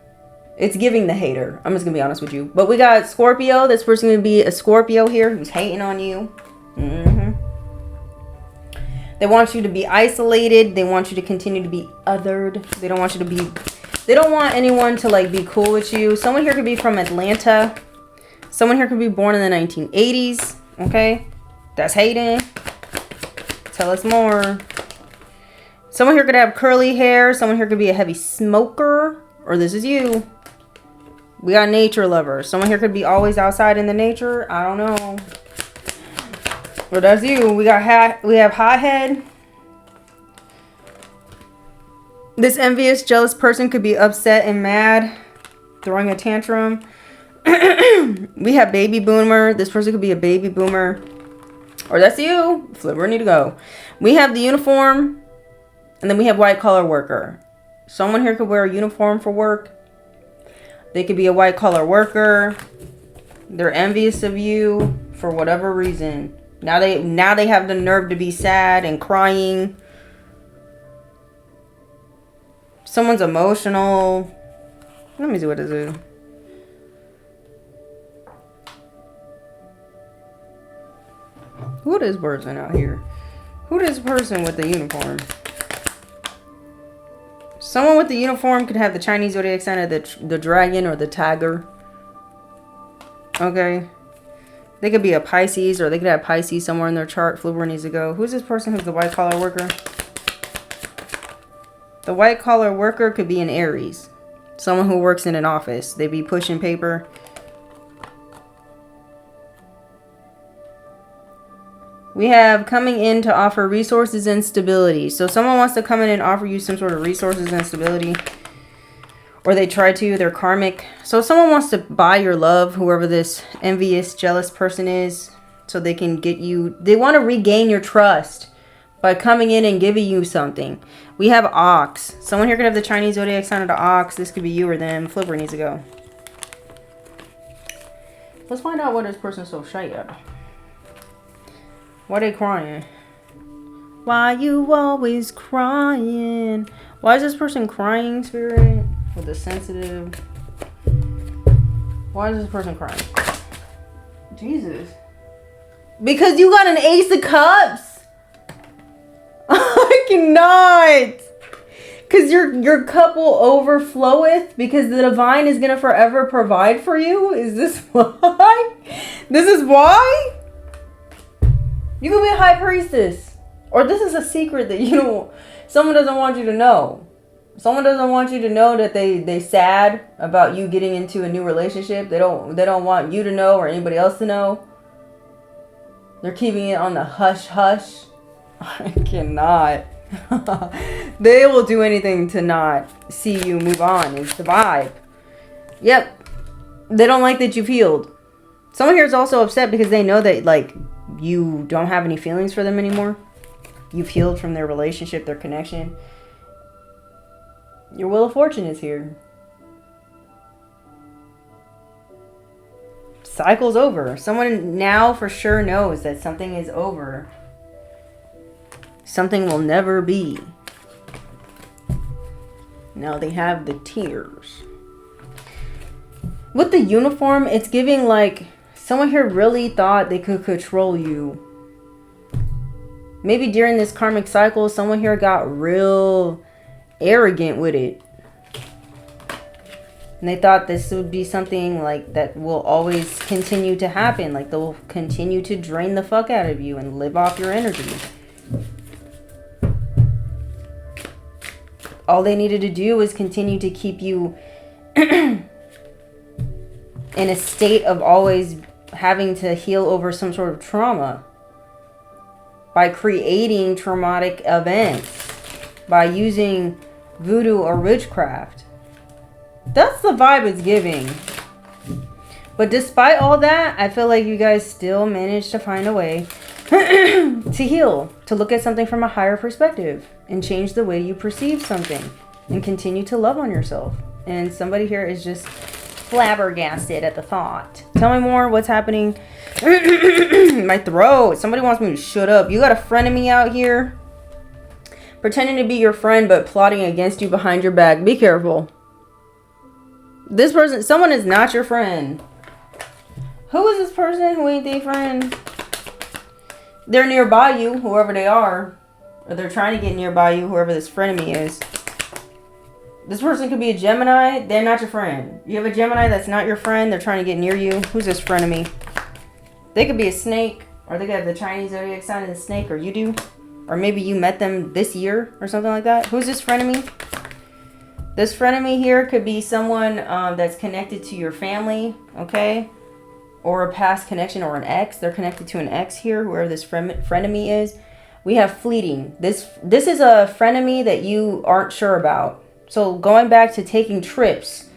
It's giving the hater. I'm just going to be honest with you. But we got Scorpio. This person going to be a Scorpio here who's hating on you. They want you to be isolated. They want you to continue to be othered. They don't want you to be, they don't want anyone to like be cool with you. Someone here could be from Atlanta. Someone here could be born in the 1980s. Okay. That's hating. Tell us more. Someone here could have curly hair. Someone here could be a heavy smoker. Or this is you. We got nature lovers. Someone here could be always outside in the nature. I don't know. Or that's you. We have hothead. This envious, jealous person could be upset and mad, throwing a tantrum. We have baby boomer. This person could be a baby boomer. Or that's you. Flipper need to go. We have the uniform. And then we have white collar worker. Someone here could wear a uniform for work. They could be a white collar worker. They're envious of you for whatever reason. Now they have the nerve to be sad and crying. Someone's emotional. Let me see what it is. Who is this person out here? Who is this person with the uniform? Someone with the uniform could have the Chinese zodiac sign of the dragon or the tiger. Okay. They could be a Pisces, or they could have Pisces somewhere in their chart. Flipper needs to go. Who's this person who's the white collar worker? The white collar worker could be an Aries. Someone who works in an office. They be pushing paper. We have coming in to offer resources and stability. So someone wants to come in and offer you some sort of resources and stability. Or they try to. They're karmic. So someone wants to buy your love, whoever this envious, jealous person is. So they can get you. They want to regain your trust by coming in and giving you something. We have ox. Someone here could have the Chinese zodiac sign of the ox. This could be you or them. Flipper needs to go. Let's find out why this person's so shy at. Why they crying? Why you always crying? Why is this person crying, Spirit? With the sensitive. Why is this person crying? Jesus. Because you got an Ace of Cups. I cannot. Because your cup will overfloweth. Because the divine is going to forever provide for you. Is this why? This is why? You could be a high priestess. Or this is a secret that someone doesn't want you to know. Someone doesn't want you to know that they sad about you getting into a new relationship. They don't want you to know or anybody else to know. They're keeping it on the hush hush. I cannot. They will do anything to not see you move on. It's the vibe. Yep. They don't like that you've healed. Someone here is also upset because they know that you don't have any feelings for them anymore. You've healed from their relationship, their connection. Your Wheel of Fortune is here. Cycle's over. Someone now for sure knows that something is over. Something will never be. Now they have the tears. With the uniform, it's giving someone here really thought they could control you. Maybe during this karmic cycle, someone here got real arrogant with it. And they thought this would be something that will always continue to happen. They'll continue to drain the fuck out of you and live off your energy. All they needed to do was continue to keep you in a state of always having to heal over some sort of trauma. By creating traumatic events. By using voodoo or witchcraft. That's the vibe it's giving. But despite all that, I feel like you guys still managed to find a way to heal. To look at something from a higher perspective. And change the way you perceive something. And continue to love on yourself. And somebody here is just flabbergasted at the thought. Tell me more. What's happening? My throat. Somebody wants me to shut up. You got a frenemy out here. Pretending to be your friend but plotting against you behind your back. Be careful. This person, someone is not your friend. Who is this person who ain't their friend? They're nearby you, whoever they are. Or they're trying to get nearby you, whoever this frenemy is. This person could be a Gemini. They're not your friend. You have a Gemini that's not your friend. They're trying to get near you. Who's this frenemy? They could be a snake. Or they could have the Chinese zodiac sign of the snake. Or you do. Or maybe you met them this year. Or something like that. Who's this frenemy? This frenemy here could be someone that's connected to your family. Okay? Or a past connection or an ex. They're connected to an ex here. Whoever this frenemy is. We have fleeting. This is a frenemy that you aren't sure about. So going back to taking trips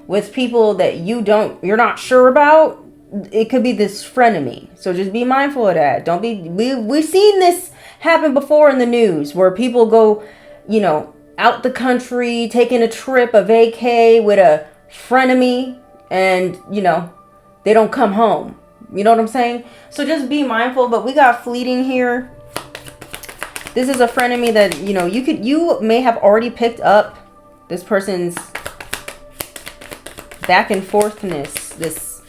with people that you're not sure about, it could be this frenemy. So just be mindful of that. Don't be, we've seen this happen before in the news where people go, you know, out the country, taking a trip, a vacay with a frenemy, and, you know, they don't come home. You know what I'm saying? So just be mindful. But we got fleeting here. This is a frenemy that, you know, you may have already picked up this person's back and forthness, this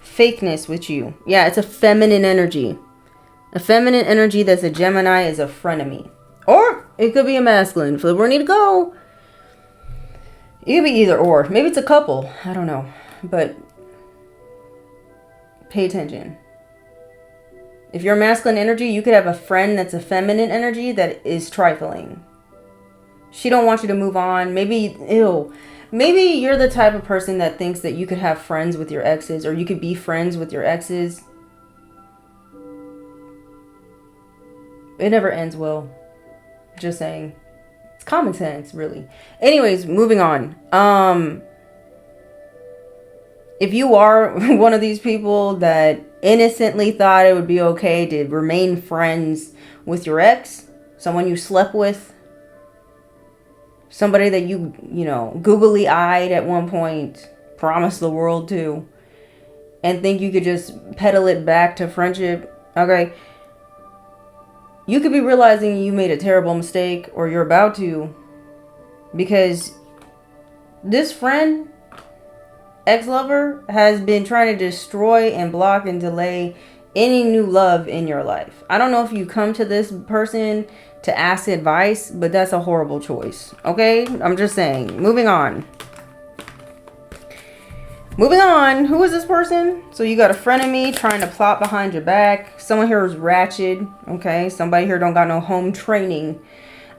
fakeness with you. Yeah, it's a feminine energy. A feminine energy that's a Gemini is a frenemy. Or it could be a masculine. Flip where I need to go. It could be either or. Maybe it's a couple. I don't know. But pay attention. If you're masculine energy, you could have a friend that's a feminine energy that is trifling. She don't want you to move on. Maybe, maybe you're the type of person that thinks that you could have friends with your exes, or you could be friends with your exes. It never ends well. Just saying. It's common sense, really. Anyways, moving on. If you are one of these people that innocently thought it would be okay to remain friends with your ex, someone you slept with, somebody that you know, googly eyed at one point, promised the world to, and think you could just pedal it back to friendship, okay? You could be realizing you made a terrible mistake, or you're about to, because this friend, ex-lover, has been trying to destroy and block and delay any new love in your life. I don't know if you come to this person to ask advice, but that's a horrible choice. Okay? I'm just saying. Moving on. Moving on. Who is this person? So you got a frenemy trying to plot behind your back. Someone here is ratchet. Okay? Somebody here don't got no home training.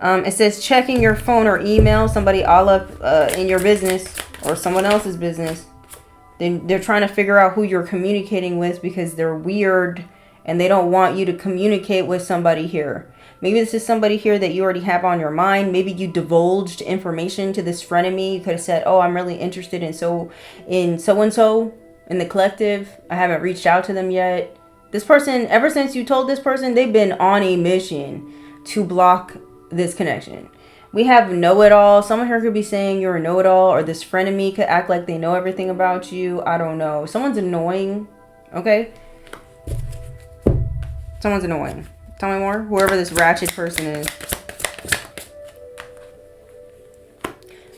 It says checking your phone or email. Somebody all up in your business or someone else's business. They're trying to figure out who you're communicating with because they're weird and they don't want you to communicate with somebody here. Maybe this is somebody here that you already have on your mind. Maybe you divulged information to this frenemy. You could have said, oh, I'm really interested in so-and-so in the collective. I haven't reached out to them yet. This person, ever since you told this person, they've been on a mission to block this connection. We have know-it-all. Someone here could be saying you're a know-it-all, or this frenemy could act like they know everything about you. I don't know. Someone's annoying. Okay? Someone's annoying. Tell me more. Whoever this ratchet person is.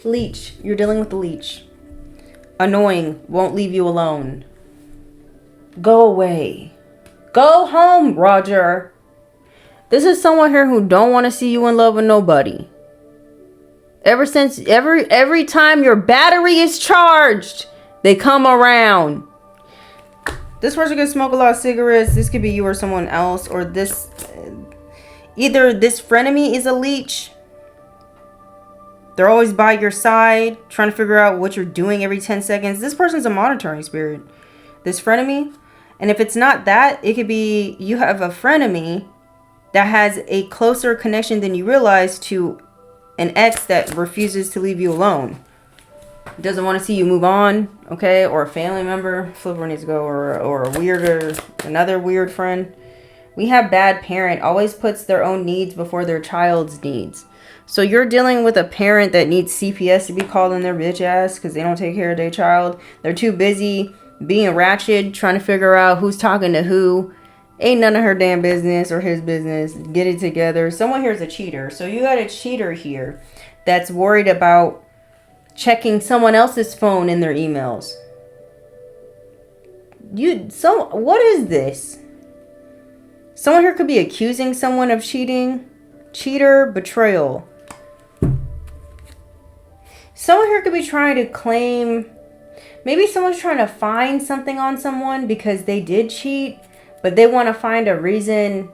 Leech. You're dealing with the leech. Annoying. Won't leave you alone. Go away. Go home, Roger. This is someone here who don't want to see you in love with nobody. Ever since, every time your battery is charged, they come around. This person could smoke a lot of cigarettes. This could be you or someone else. Or this, either this frenemy is a leech. They're always by your side, trying to figure out what you're doing every 10 seconds. This person's a monitoring spirit. This frenemy. And if it's not that, it could be you have a frenemy that has a closer connection than you realize to an ex that refuses to leave you alone. Doesn't want to see you move on, okay? Or a family member. Flipper needs to go. Or a weirder, another weird friend. We have bad parent. Always puts their own needs before their child's needs. So you're dealing with a parent that needs CPS to be called in their bitch ass because they don't take care of their child. They're too busy being ratchet, trying to figure out who's talking to who. Ain't none of her damn business or his business. Get it together. Someone here is a cheater. So you got a cheater here that's worried about checking someone else's phone in their emails. What is this? Someone here could be accusing someone of cheating. Cheater, betrayal. Someone here could be trying to claim, maybe someone's trying to find something on someone because they did cheat. But they want to find a reason.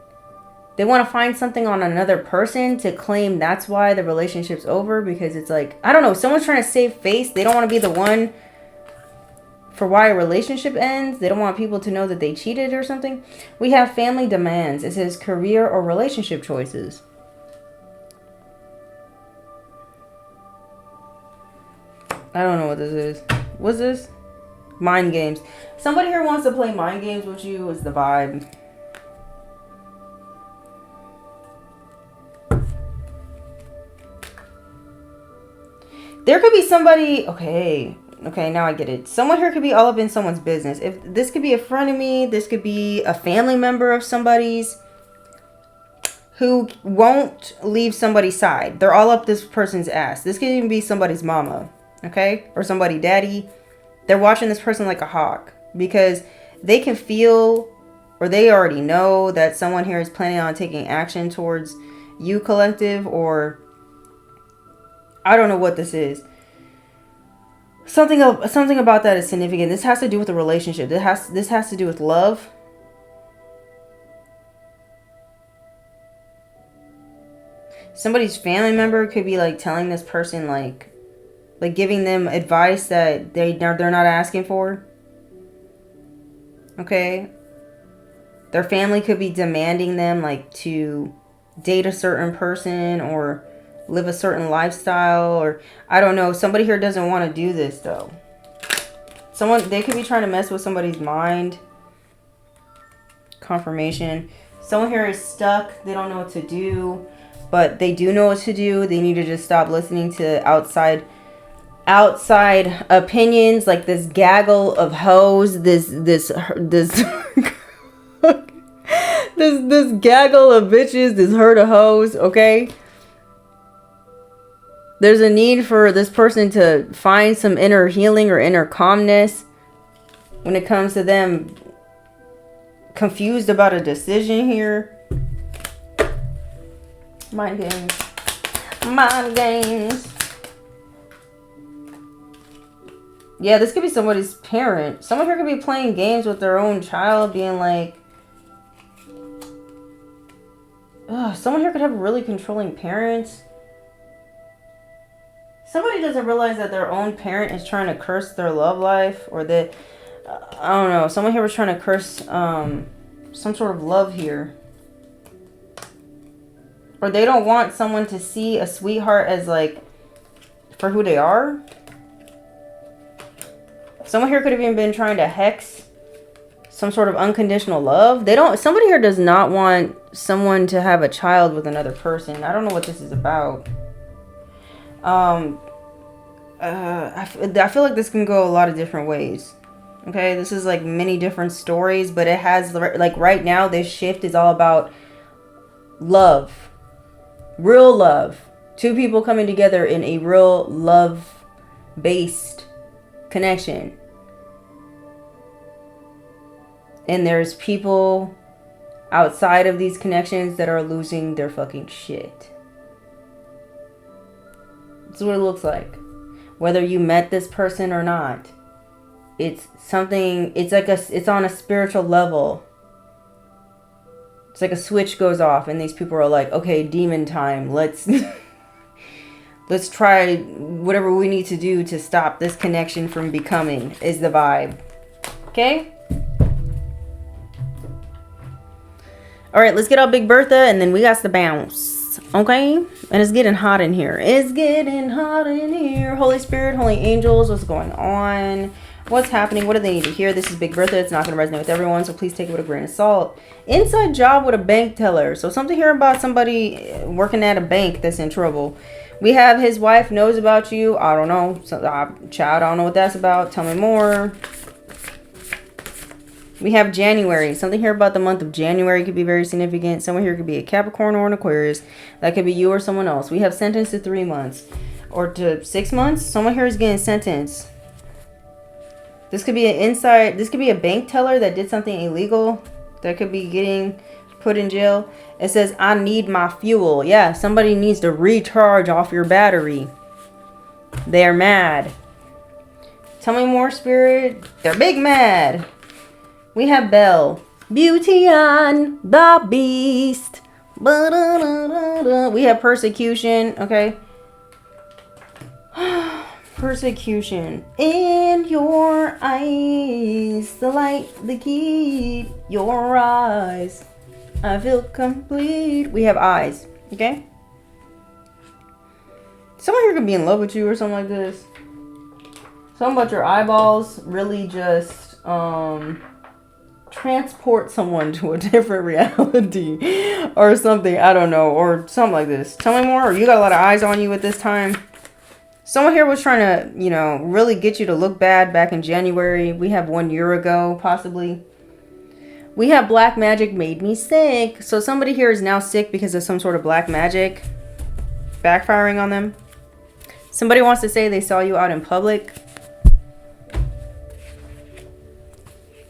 They want to find something on another person to claim that's why the relationship's over. Because it's like, I don't know. Someone's trying to save face. They don't want to be the one for why a relationship ends. They don't want people to know that they cheated or something. We have family demands. It says career or relationship choices. I don't know what this is. What's this? Mind games. Somebody here wants to play mind games with you is the vibe. There could be somebody, okay, now I get it. Someone here could be all up in someone's business. If this could be a friend of me, this could be a family member of somebody's who won't leave somebody's side. They're all up this person's ass. This could even be somebody's mama, okay? Or somebody's daddy. They're watching this person like a hawk because they can feel, or they already know that someone here is planning on taking action towards you, collective, or I don't know what this is. Something about that is significant. This has to do with a relationship. This has to do with love. Somebody's family member could be like telling this person like giving them advice that they're not asking for. Okay? Their family could be demanding them like to date a certain person or live a certain lifestyle, or I don't know. Somebody here doesn't want to do this though. They could be trying to mess with somebody's mind. Confirmation. Someone here is stuck. They don't know what to do, but they do know what to do. They need to just stop listening to outside opinions, like this gaggle of hoes, this this gaggle of bitches, this herd of hoes, okay? There's a need for this person to find some inner healing or inner calmness when it comes to them confused about a decision here. Mind games. Mind games. Yeah, this could be somebody's parent. Someone here could be playing games with their own child, being like, someone here could have really controlling parents. Somebody doesn't realize that their own parent is trying to curse their love life, or that, I don't know, someone here was trying to curse some sort of love here. Or they don't want someone to see a sweetheart as like, for who they are. Someone here could have even been trying to hex some sort of unconditional love. Somebody here does not want someone to have a child with another person. I don't know what this is about. I feel like this can go a lot of different ways. Okay, this is like many different stories, but it has, like, right now this shift is all about love. Real love. Two people coming together in a real love-based connection. And there's people outside of these connections that are losing their fucking shit. This is what it looks like. Whether you met this person or not. It's something, it's on a spiritual level. It's like a switch goes off and these people are like, okay, demon time. Let's try whatever we need to do to stop this connection from becoming, is the vibe. Okay? Alright, let's get out Big Bertha and then we got to bounce. Okay? And it's getting hot in here. It's getting hot in here. Holy Spirit, Holy Angels, what's going on? What's happening? What do they need to hear? This is Big Bertha. It's not going to resonate with everyone, so please take it with a grain of salt. Inside job with a bank teller. So something here about somebody working at a bank that's in trouble. We have his wife knows about you. I don't know. Child, I don't know what that's about. Tell me more. We have January. Something here about the month of January could be very significant. Someone here could be a Capricorn or an Aquarius. That could be you or someone else. We have sentenced to 3 months. Or to 6 months. Someone here is getting sentenced. This could be this could be a bank teller that did something illegal. That could be getting put in jail. It says, I need my fuel. Yeah, somebody needs to recharge off your battery. They're mad. Tell me more, Spirit. They're big mad. We have Belle. Beauty and the Beast. We have persecution. Okay. Persecution. In your eyes. The light that keep your eyes. I feel complete. We have eyes. Okay. Someone here could be in love with you or something like this. Something about your eyeballs really just transport someone to a different reality or something. I don't know. Or something like this. Tell me more. Or you got a lot of eyes on you at this time. Someone here was trying to, you know, really get you to look bad back in January. We have 1 year ago, possibly. We have black magic made me sick. So somebody here is now sick because of some sort of black magic backfiring on them. Somebody wants to say they saw you out in public.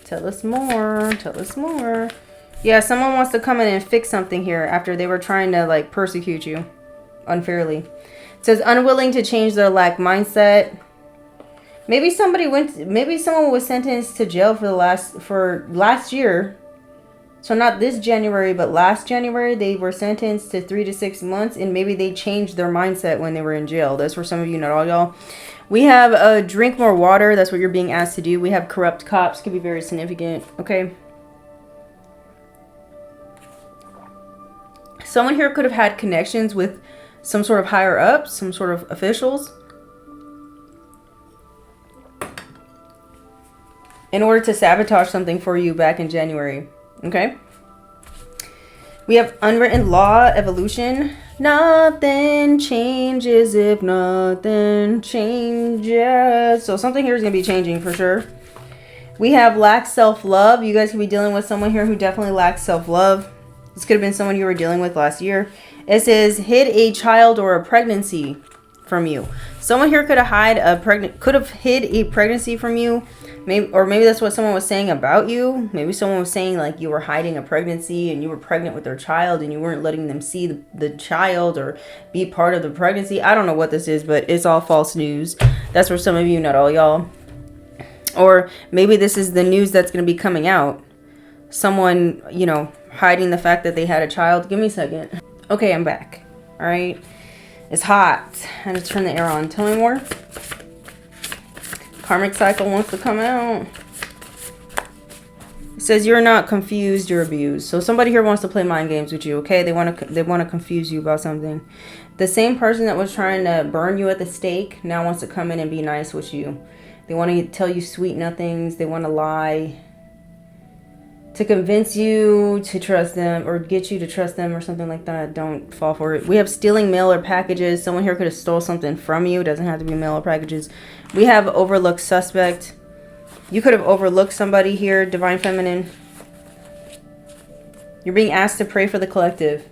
Tell us more. Tell us more. Yeah, someone wants to come in and fix something here after they were trying to like persecute you unfairly. It says unwilling to change their lack mindset. Maybe someone was sentenced to jail for last year. So not this January, but last January, they were sentenced to 3 to 6 months, and maybe they changed their mindset when they were in jail. That's for some of you, not all y'all. We have drink more water. That's what you're being asked to do. We have corrupt cops. Could be very significant. Okay. Someone here could have had connections with some sort of higher ups, some sort of officials, in order to sabotage something for you back in January. Okay. We have unwritten law, evolution. Nothing changes if nothing changes. So something here is going to be changing for sure. We have lack self-love. You guys could be dealing with someone here who definitely lacks self-love. This could have been someone you were dealing with last year. It says hid a child or a pregnancy from you. Someone here could have hid a pregnancy from you. Maybe that's what someone was saying about you. Maybe someone was saying like you were hiding a pregnancy and you were pregnant with their child and you weren't letting them see the child or be part of the pregnancy. I don't know what this is, but it's all false news. That's for some of you, not all y'all. Or maybe this is the news that's going to be coming out. Someone, you know, hiding the fact that they had a child. Give me a second. Okay, I'm back. All right. It's hot. I had to turn the air on. Tell me more. Karmic cycle wants to come out. It says you're not confused, you're abused. So somebody here wants to play mind games with you, okay? They want to confuse you about something. The same person that was trying to burn you at the stake now wants to come in and be nice with you. They want to tell you sweet nothings. They want to lie to convince you to trust them or get you to trust them or something like that. Don't fall for it. We have stealing mail or packages. Someone here could have stole something from you. It doesn't have to be mail or packages. We have overlooked suspect. You could have overlooked somebody here. Divine Feminine. You're being asked to pray for the collective.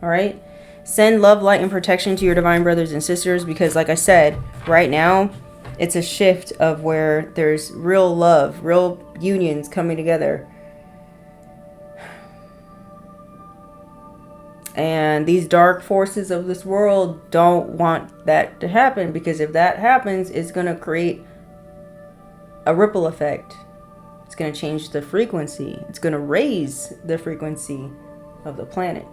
All right. Send love, light, and protection to your divine brothers and sisters, because like I said, right now, it's a shift of where there's real love, real unions coming together. And these dark forces of this world don't want that to happen, because if that happens, it's going to create a ripple effect. It's going to change the frequency. It's going to raise the frequency of the planet.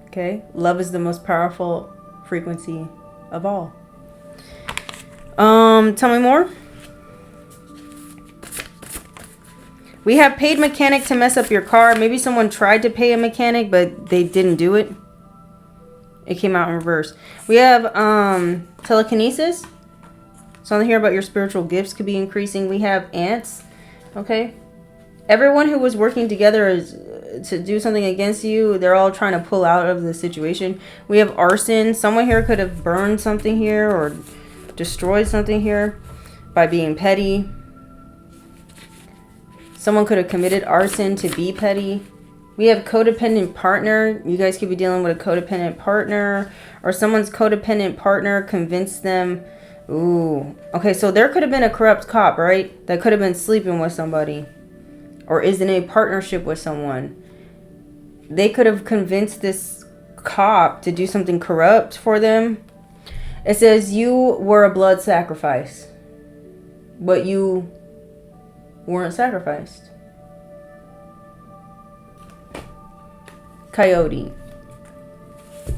Okay? Love is the most powerful frequency of all. Tell me more. We have paid mechanic to mess up your car. Maybe someone tried to pay a mechanic, but they didn't do it. It came out in reverse. We have telekinesis. Something here about your spiritual gifts could be increasing. We have ants. Okay. Everyone who was working together to do something against you, they're all trying to pull out of the situation. We have arson. Someone here could have burned something here or destroyed something here by being petty. Someone could have committed arson to be petty. We have codependent partner. You guys could be dealing with a codependent partner, or someone's codependent partner convinced them. Ooh. Okay, so there could have been a corrupt cop, right? That could have been sleeping with somebody or is in a partnership with someone. They could have convinced this cop to do something corrupt for them. It says you were a blood sacrifice, but you weren't sacrificed. Coyote.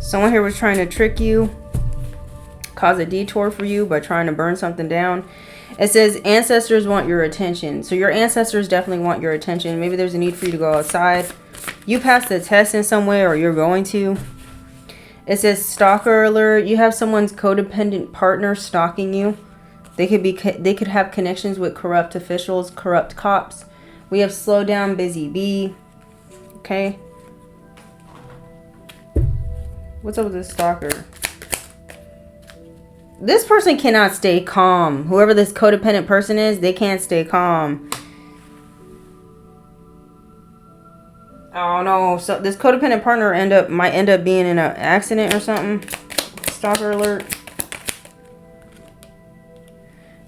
Someone here was trying to trick you, cause a detour for you by trying to burn something down. It says ancestors want your attention. So your ancestors definitely want your attention. Maybe there's a need for you to go outside. You passed the test in some way, or you're going to. It says stalker alert. You have someone's codependent partner stalking you. They could have connections with corrupt officials, corrupt cops. We have slow down, busy bee. Okay. What's up with this stalker? This person cannot stay calm. Whoever this codependent person is, they can't stay calm. Oh no. So this codependent partner might end up being in an accident or something. Stalker alert.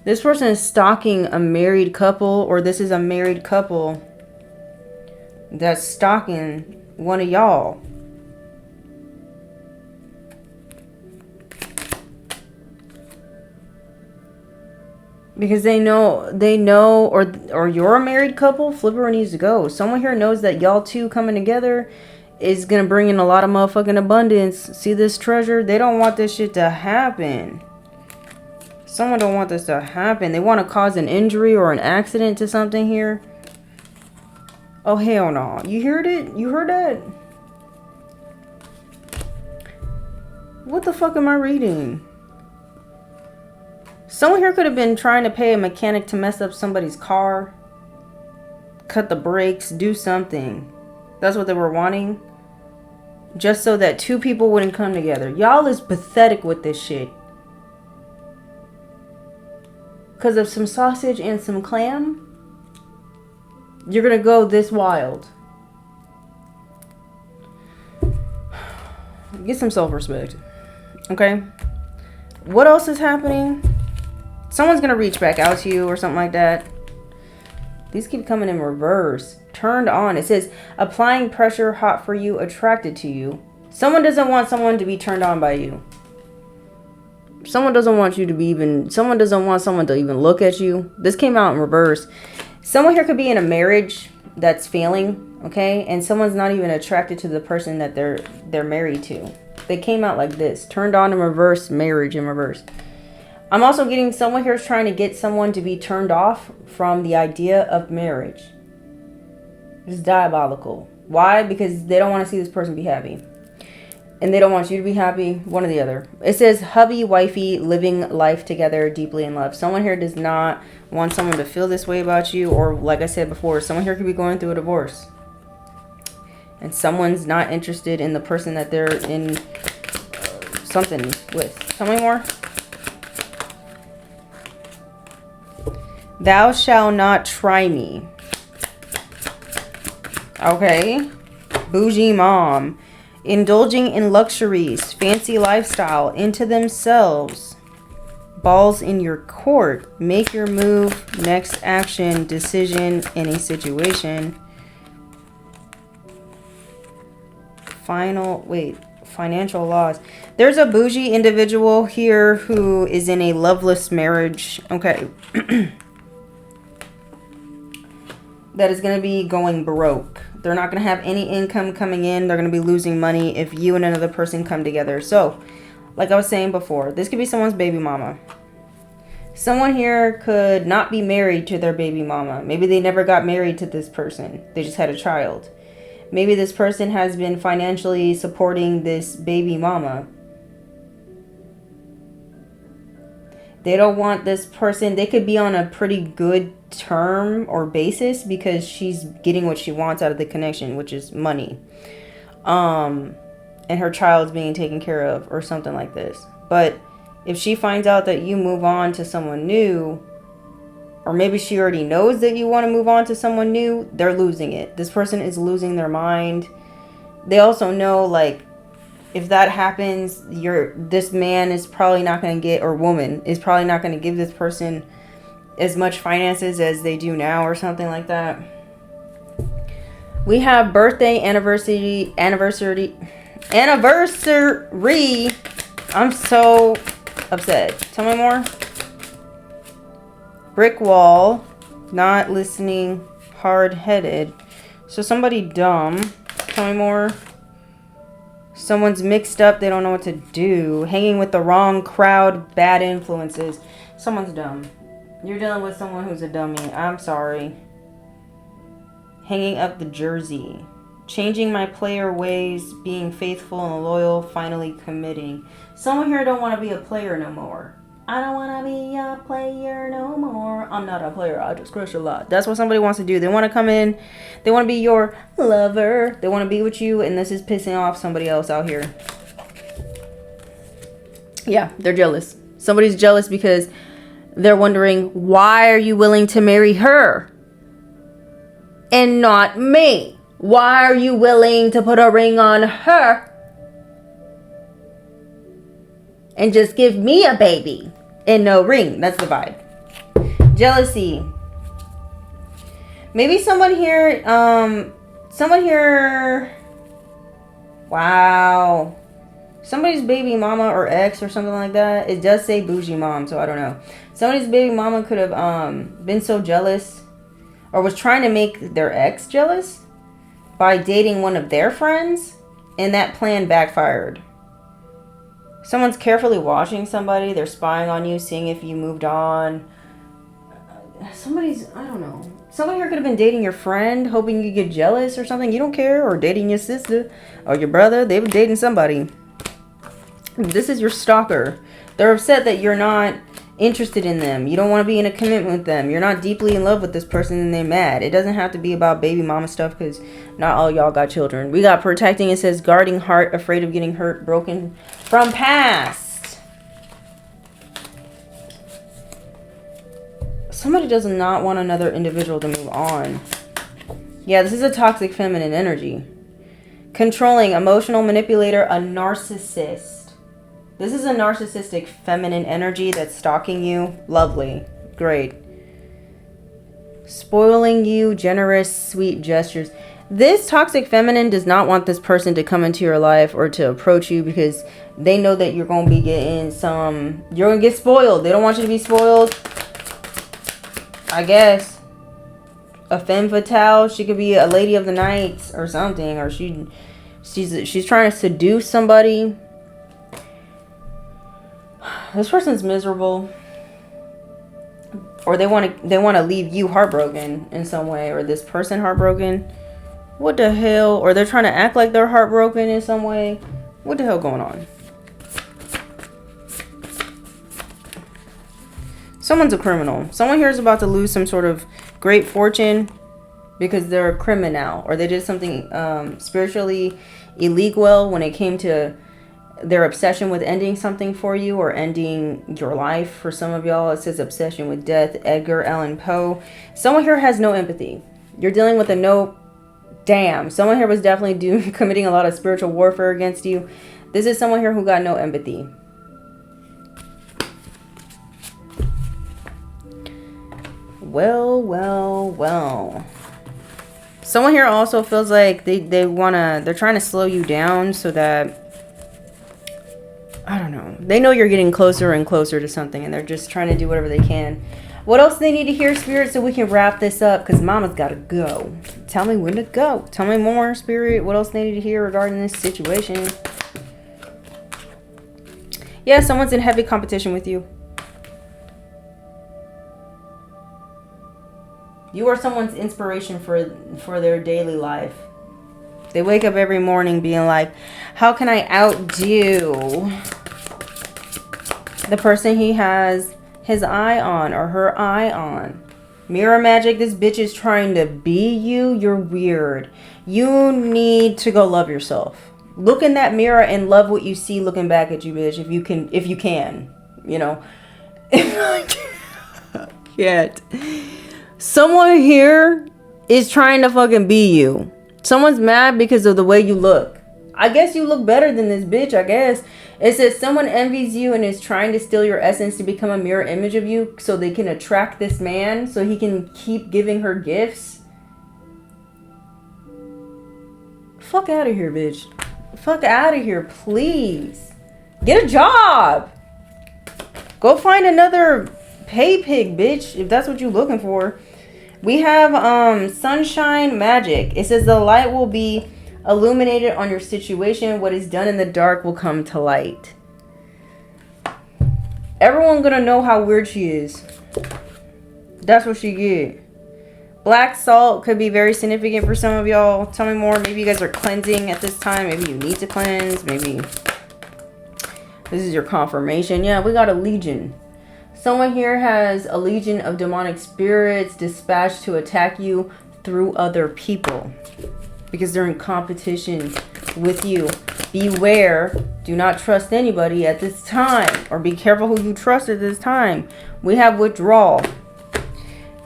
This person is stalking a married couple, or this is a married couple that's stalking one of y'all. Because they know, or you're a married couple, flipper needs to go. Someone here knows that y'all two coming together is going to bring in a lot of motherfucking abundance. See this treasure? They don't want this shit to happen. Someone don't want this to happen. They want to cause an injury or an accident to something here. Oh, hell no. You heard it? You heard that? What the fuck am I reading? Someone here could have been trying to pay a mechanic to mess up somebody's car. Cut the brakes. Do something. That's what they were wanting. Just so that two people wouldn't come together. Y'all is pathetic with this shit. Because of some sausage and some clam, you're going to go this wild. Get some self-respect. Okay? What else is happening? Someone's going to reach back out to you or something like that. These keep coming in reverse. Turned on. It says, applying pressure, hot for you, attracted to you. Someone doesn't want someone to be turned on by you. Someone doesn't want you to be even... Someone doesn't want someone to even look at you. This came out in reverse. Someone here could be in a marriage that's failing, okay? And someone's not even attracted to the person that they're married to. They came out like this. Turned on in reverse, marriage in reverse. I'm also getting someone here is trying to get someone to be turned off from the idea of marriage. It's diabolical. Why? Because they don't want to see this person be happy. And they don't want you to be happy. One or the other. It says hubby, wifey, living life together, deeply in love. Someone here does not want someone to feel this way about you. Or like I said before, someone here could be going through a divorce. And someone's not interested in the person that they're in something with. Tell me more. Thou shalt not try me. Okay. Bougie mom. Indulging in luxuries, fancy lifestyle, into themselves. Balls in your court. Make your move, next action, decision, any situation. Financial loss. There's a bougie individual here who is in a loveless marriage. Okay. That is going to be going broke. They're not going to have any income coming in. They're going to be losing money if you and another person come together. So, like I was saying before, this could be someone's baby mama. Someone here could not be married to their baby mama. Maybe they never got married to this person. They just had a child. Maybe this person has been financially supporting this baby mama. They don't want this person. They could be on a pretty good term or basis because she's getting what she wants out of the connection, which is money. And her child's being taken care of or something like this. But if she finds out that you move on to someone new, or maybe she already knows that you want to move on to someone new, they're losing it. This person is losing their mind. They also know, like, if that happens, this man is probably not going to get, or woman is probably not going to give this person as much finances as they do now or something like that. We have birthday, anniversary. I'm so upset. Tell me more. Brick wall. Not listening. Hard-headed. So somebody dumb. Tell me more. Someone's mixed up. They don't know what to do. Hanging with the wrong crowd. Bad influences. Someone's dumb. You're dealing with someone who's a dummy. I'm sorry. Hanging up the jersey. Changing my player ways, being faithful and loyal, finally committing. Someone here don't want to be a player no more. I don't want to be a player no more. I'm not a player. I just crush a lot. That's what somebody wants to do. They want to come in. They want to be your lover. They want to be with you. And this is pissing off somebody else out here. Yeah, they're jealous. Somebody's jealous because they're wondering, why are you willing to marry her and not me? Why are you willing to put a ring on her and just give me a baby and no ring? That's the vibe. Jealousy. Maybe someone here, wow. Somebody's baby mama or ex or something like that. It does say bougie mom, so I don't know. Somebody's baby mama could have been so jealous or was trying to make their ex jealous by dating one of their friends, and that plan backfired. Someone's carefully watching somebody. They're spying on you, seeing if you moved on. I don't know. Someone here could have been dating your friend, hoping you get jealous or something. You don't care. Or dating your sister or your brother. They were dating somebody. This is your stalker. They're upset that you're not interested in them. You don't want to be in a commitment with them. You're not deeply in love with this person and they're mad. It doesn't have to be about baby mama stuff because not all y'all got children. We got protecting. It says guarding heart, afraid of getting hurt, broken from past. Somebody does not want another individual to move on. Yeah, this is a toxic feminine energy. Controlling, emotional manipulator, a narcissist. This is a narcissistic feminine energy that's stalking you. Lovely. Great. Spoiling you, generous, sweet gestures. This toxic feminine does not want this person to come into your life or to approach you because they know that you're going to be getting you're going to get spoiled. They don't want you to be spoiled. I guess. A femme fatale. She could be a lady of the night or something. Or she's trying to seduce somebody. This person's miserable, or they want to leave you heartbroken in some way, or this person heartbroken. What the hell? Or they're trying to act like they're heartbroken in some way. What the hell going on? Someone's a criminal. Someone here is about to lose some sort of great fortune because they're a criminal, or they did something spiritually illegal when it came to their obsession with ending something for you or ending your life. For some of y'all, it says obsession with death. Edgar Allan Poe. Someone here has no empathy. You're dealing with a no... Damn. Someone here was definitely committing a lot of spiritual warfare against you. This is someone here who got no empathy. Well. Someone here also feels like they're trying to slow you down so that, I don't know. They know you're getting closer and closer to something, and they're just trying to do whatever they can. What else do they need to hear, Spirit, so we can wrap this up? Because Mama's got to go. Tell me when to go. Tell me more, Spirit. What else they need to hear regarding this situation? Yeah, someone's in heavy competition with you. You are someone's inspiration for their daily life. They wake up every morning being like, how can I outdo the person he has his eye on or her eye on? Mirror magic, this bitch is trying to be you. You're weird. You need to go love yourself. Look in that mirror and love what you see looking back at you, bitch. If you can, you know. Can't. Someone here is trying to fucking be you. Someone's mad because of the way you look. I guess you look better than this bitch, I guess. It says someone envies you and is trying to steal your essence to become a mirror image of you so they can attract this man so he can keep giving her gifts. Fuck out of here, bitch. Fuck out of here, please. Get a job. Go find another pay pig, bitch, if that's what you're looking for. We have sunshine magic. It says the light will be illuminated on your situation. What is done in the dark will come to light. Everyone gonna know how weird she is. That's what she get. Black salt could be very significant for some of y'all. Tell me more. Maybe you guys are cleansing at this time. Maybe you need to cleanse. Maybe this is your confirmation. Yeah, we got a legion. Someone here has a legion of demonic spirits dispatched to attack you through other people because they're in competition with you. Beware. Do not trust anybody at this time, or be careful who you trust at this time. We have withdrawal.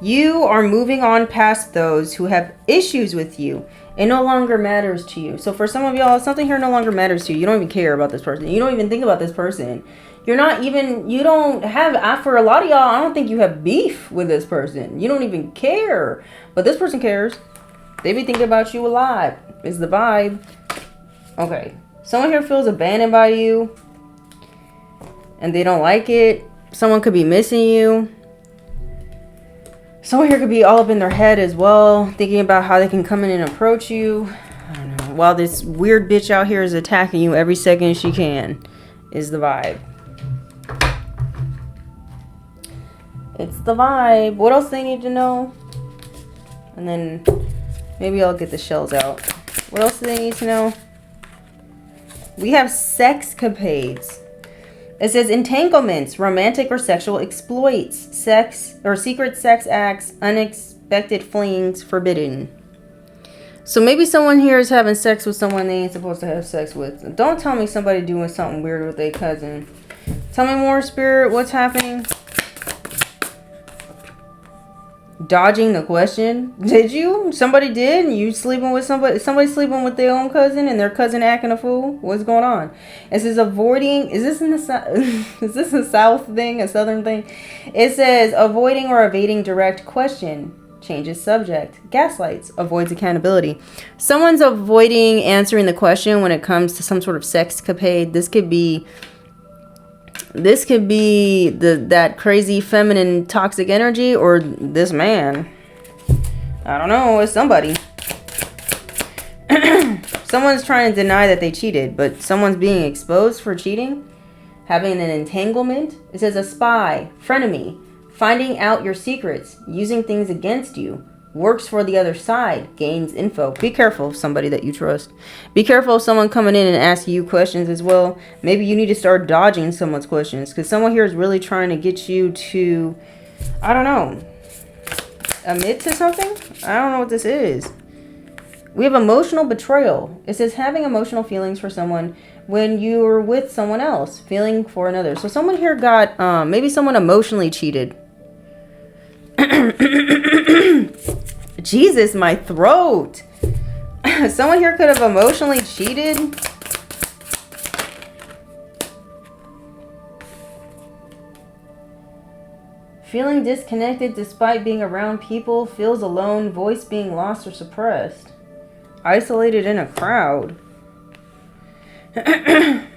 You are moving on past those who have issues with you. It no longer matters to you. So for some of y'all, something here no longer matters to you. You don't even care about this person. You don't even think about this person. You don't have, for a lot of y'all, I don't think you have beef with this person. You don't even care. But this person cares. They be thinking about you a lot, is the vibe. Okay. Someone here feels abandoned by you. And they don't like it. Someone could be missing you. Someone here could be all up in their head as well, thinking about how they can come in and approach you. I don't know. While this weird bitch out here is attacking you every second she can, is the vibe. It's the vibe. What else they need to know? And then maybe I'll get the shells out. What else do they need to know? We have sexcapades. It says entanglements, romantic or sexual exploits, sex or secret sex acts, unexpected flings, forbidden. So maybe someone here is having sex with someone they ain't supposed to have sex with. Don't tell me somebody doing something weird with their cousin. Tell me more, Spirit. What's happening? Dodging the question. Did you? Somebody did? You sleeping with somebody sleeping with their own cousin and their cousin acting a fool? What's going on? It says avoiding. Is this in the is this a south thing, a southern thing? It says avoiding or evading direct question. Changes subject. Gaslights. Avoids accountability. Someone's avoiding answering the question when it comes to some sort of sexcapade. This could be that crazy feminine toxic energy, or this man. I don't know. It's somebody. Someone's trying to deny that they cheated, but someone's being exposed for cheating. Having an entanglement. It says a spy, frenemy, finding out your secrets, using things against you, works for the other side, gains info. Be careful of somebody that you trust. Be careful of someone coming in and asking you questions as well. Maybe you need to start dodging someone's questions, because someone here is really trying to get you to, I don't know, admit to something. I don't know what this is. We have emotional betrayal. It says having emotional feelings for someone when you're with someone else, feeling for another. So someone here got, maybe someone emotionally cheated. Jesus, my throat. Someone here could have emotionally cheated. Feeling disconnected despite being around people, feels alone, voice being lost or suppressed. Isolated in a crowd. I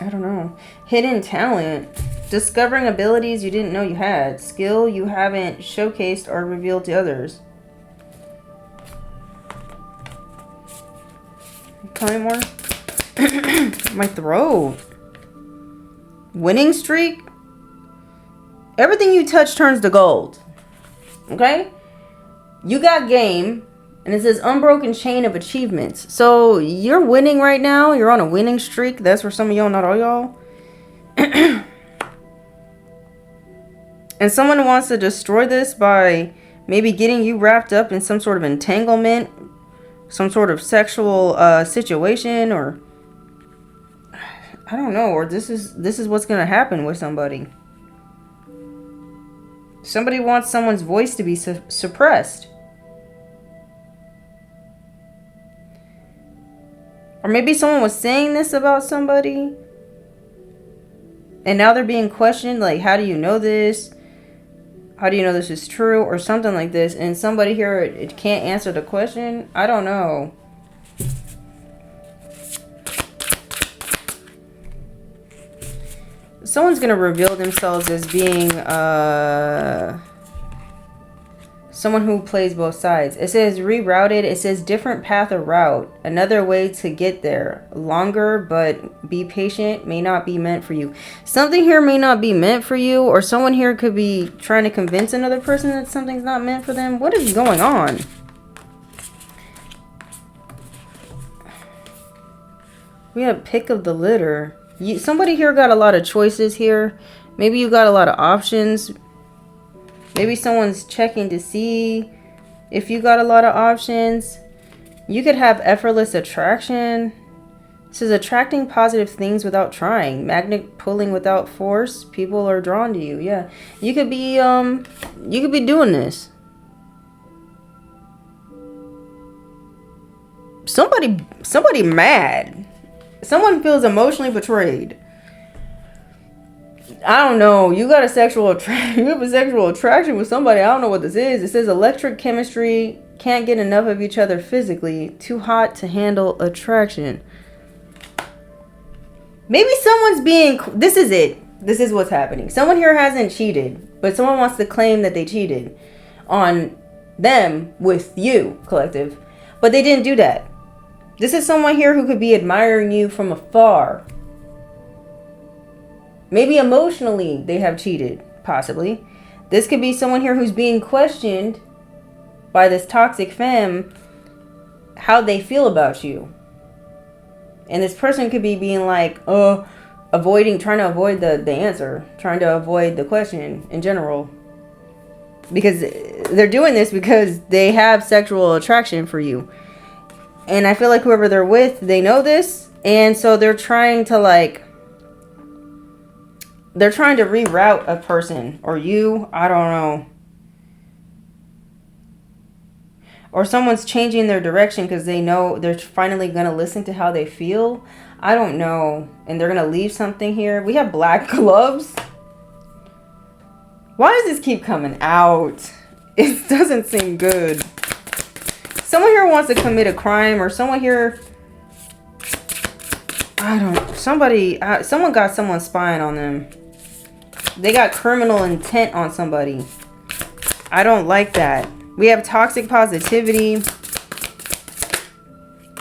don't know. Hidden talent. Discovering abilities you didn't know you had. Skill you haven't showcased or revealed to others. Tell me more. My throat. Winning streak. Everything you touch turns to gold. Okay? You got game. And it says unbroken chain of achievements. So you're winning right now. You're on a winning streak. That's for some of y'all, not all y'all. And someone wants to destroy this by maybe getting you wrapped up in some sort of entanglement, some sort of sexual situation, or I don't know, or this is what's going to happen with somebody. Somebody wants someone's voice to be suppressed. Or maybe someone was saying this about somebody, and now they're being questioned, like, how do you know this? How do you know this is true? Or something like this. And somebody here it can't answer the question. I don't know. Someone's going to reveal themselves as being Someone who plays both sides. It says rerouted. It says different path or route. Another way to get there. Longer, but be patient. May not be meant for you. Something here may not be meant for you. Or someone here could be trying to convince another person that something's not meant for them. What is going on? We have pick of the litter. Somebody here got a lot of choices here. Maybe you got a lot of options. Maybe someone's checking to see if you got a lot of options. You could have effortless attraction. This is attracting positive things without trying. Magnet pulling without force. People are drawn to you. Yeah. You could be doing this. Somebody mad. Someone feels emotionally betrayed. I don't know. You got a sexual attraction. You have a sexual attraction with somebody. I don't know what this is. It says electric chemistry. Can't get enough of each other physically. Too hot to handle attraction. Maybe someone's being... This is it. This is what's happening. Someone here hasn't cheated, but someone wants to claim that they cheated on them with you, collective. But they didn't do that. This is someone here who could be admiring you from afar. Maybe emotionally they have cheated, possibly. This could be someone here who's being questioned by this toxic femme how they feel about you. And this person could be being like, trying to avoid the answer, trying to avoid the question in general. Because they're doing this because they have sexual attraction for you. And I feel like whoever they're with, they know this. And so they're trying to reroute a person or you. I don't know. Or someone's changing their direction because they know they're finally going to listen to how they feel. I don't know. And they're going to leave something here. We have black gloves. Why does this keep coming out? It doesn't seem good. Someone here wants to commit a crime, or someone here... someone got someone spying on them. They got criminal intent on somebody. I don't like that. We have toxic positivity.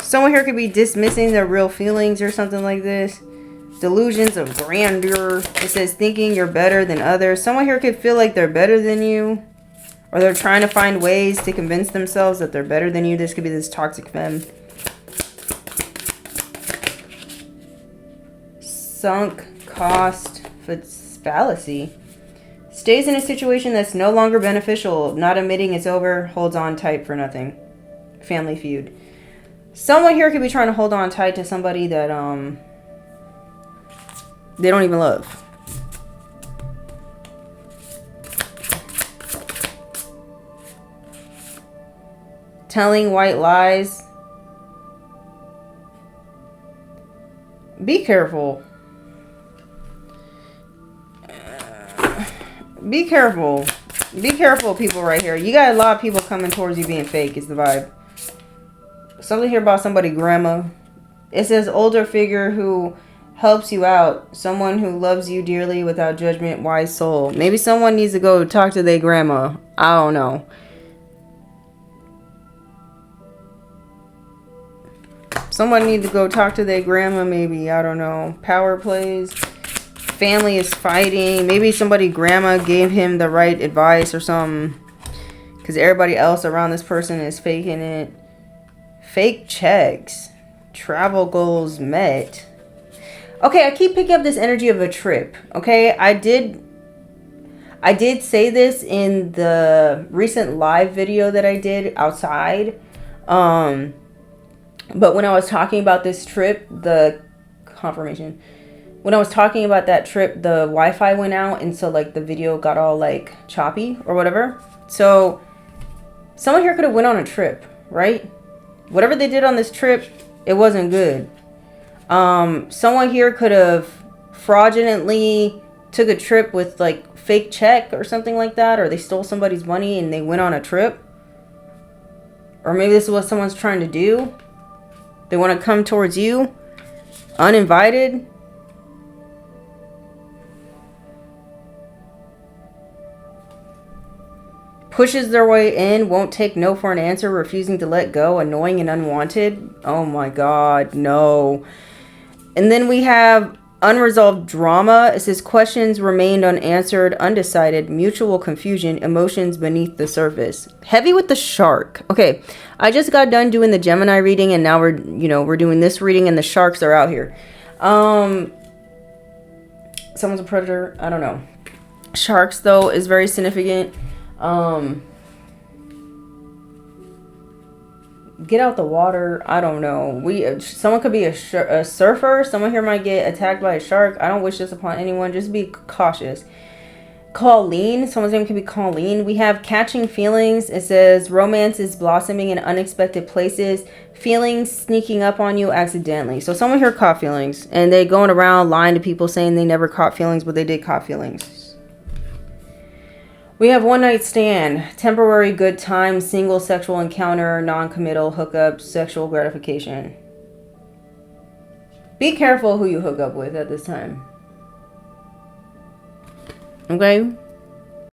Someone here could be dismissing their real feelings or something like this. Delusions of grandeur. It says thinking you're better than others. Someone here could feel like they're better than you. Or they're trying to find ways to convince themselves that they're better than you. This could be this toxic femme. Sunk cost fallacy. Stays in a situation that's no longer beneficial. Not admitting it's over. Holds on tight for nothing. Family feud. Someone here could be trying to hold on tight to somebody that they don't even love. Telling white lies. Be careful. Be careful. Be careful, people right here. You got a lot of people coming towards you being fake is the vibe. Something here about somebody grandma. It says older figure who helps you out. Someone who loves you dearly without judgment. Wise soul. Maybe someone needs to go talk to their grandma. I don't know. Someone needs to go talk to their grandma, maybe. I don't know. Power plays. Family is fighting. Maybe somebody grandma gave him the right advice or something. Because everybody else around this person is faking it. Fake checks. Travel goals met. Okay, I keep picking up this energy of a trip. Okay, I did say this in the recent live video that I did outside. But when I was talking about this trip, the confirmation, when I was talking about that trip, the Wi-Fi went out. And so like the video got all like choppy or whatever. So someone here could have went on a trip, right? Whatever they did on this trip, it wasn't good. Someone here could have fraudulently took a trip with like fake check or something like that. Or they stole somebody's money and they went on a trip. Or maybe this is what someone's trying to do. They want to come towards you. Uninvited. Pushes their way in, won't take no for an answer, refusing to let go, annoying and unwanted. Oh my God, no. And then we have unresolved drama. It says questions remained unanswered, undecided, mutual confusion, emotions beneath the surface. Heavy with the shark. Okay, I just got done doing the Gemini reading, and now we're doing this reading, and the sharks are out here. Someone's a predator. I don't know. Sharks, though, is very significant. Get out the water. I don't know. Someone could be a surfer. Someone here might get attacked by a shark. I don't wish this upon anyone. Just be cautious. Colleen. Someone's name could be Colleen. We have catching feelings. It says romance is blossoming in unexpected places. Feelings sneaking up on you accidentally. So someone here caught feelings, and they going around lying to people saying they never caught feelings, but they did caught feelings. We have one night stand, temporary good time, single sexual encounter, non-committal hookup, sexual gratification. Be careful who you hook up with at this time. Okay?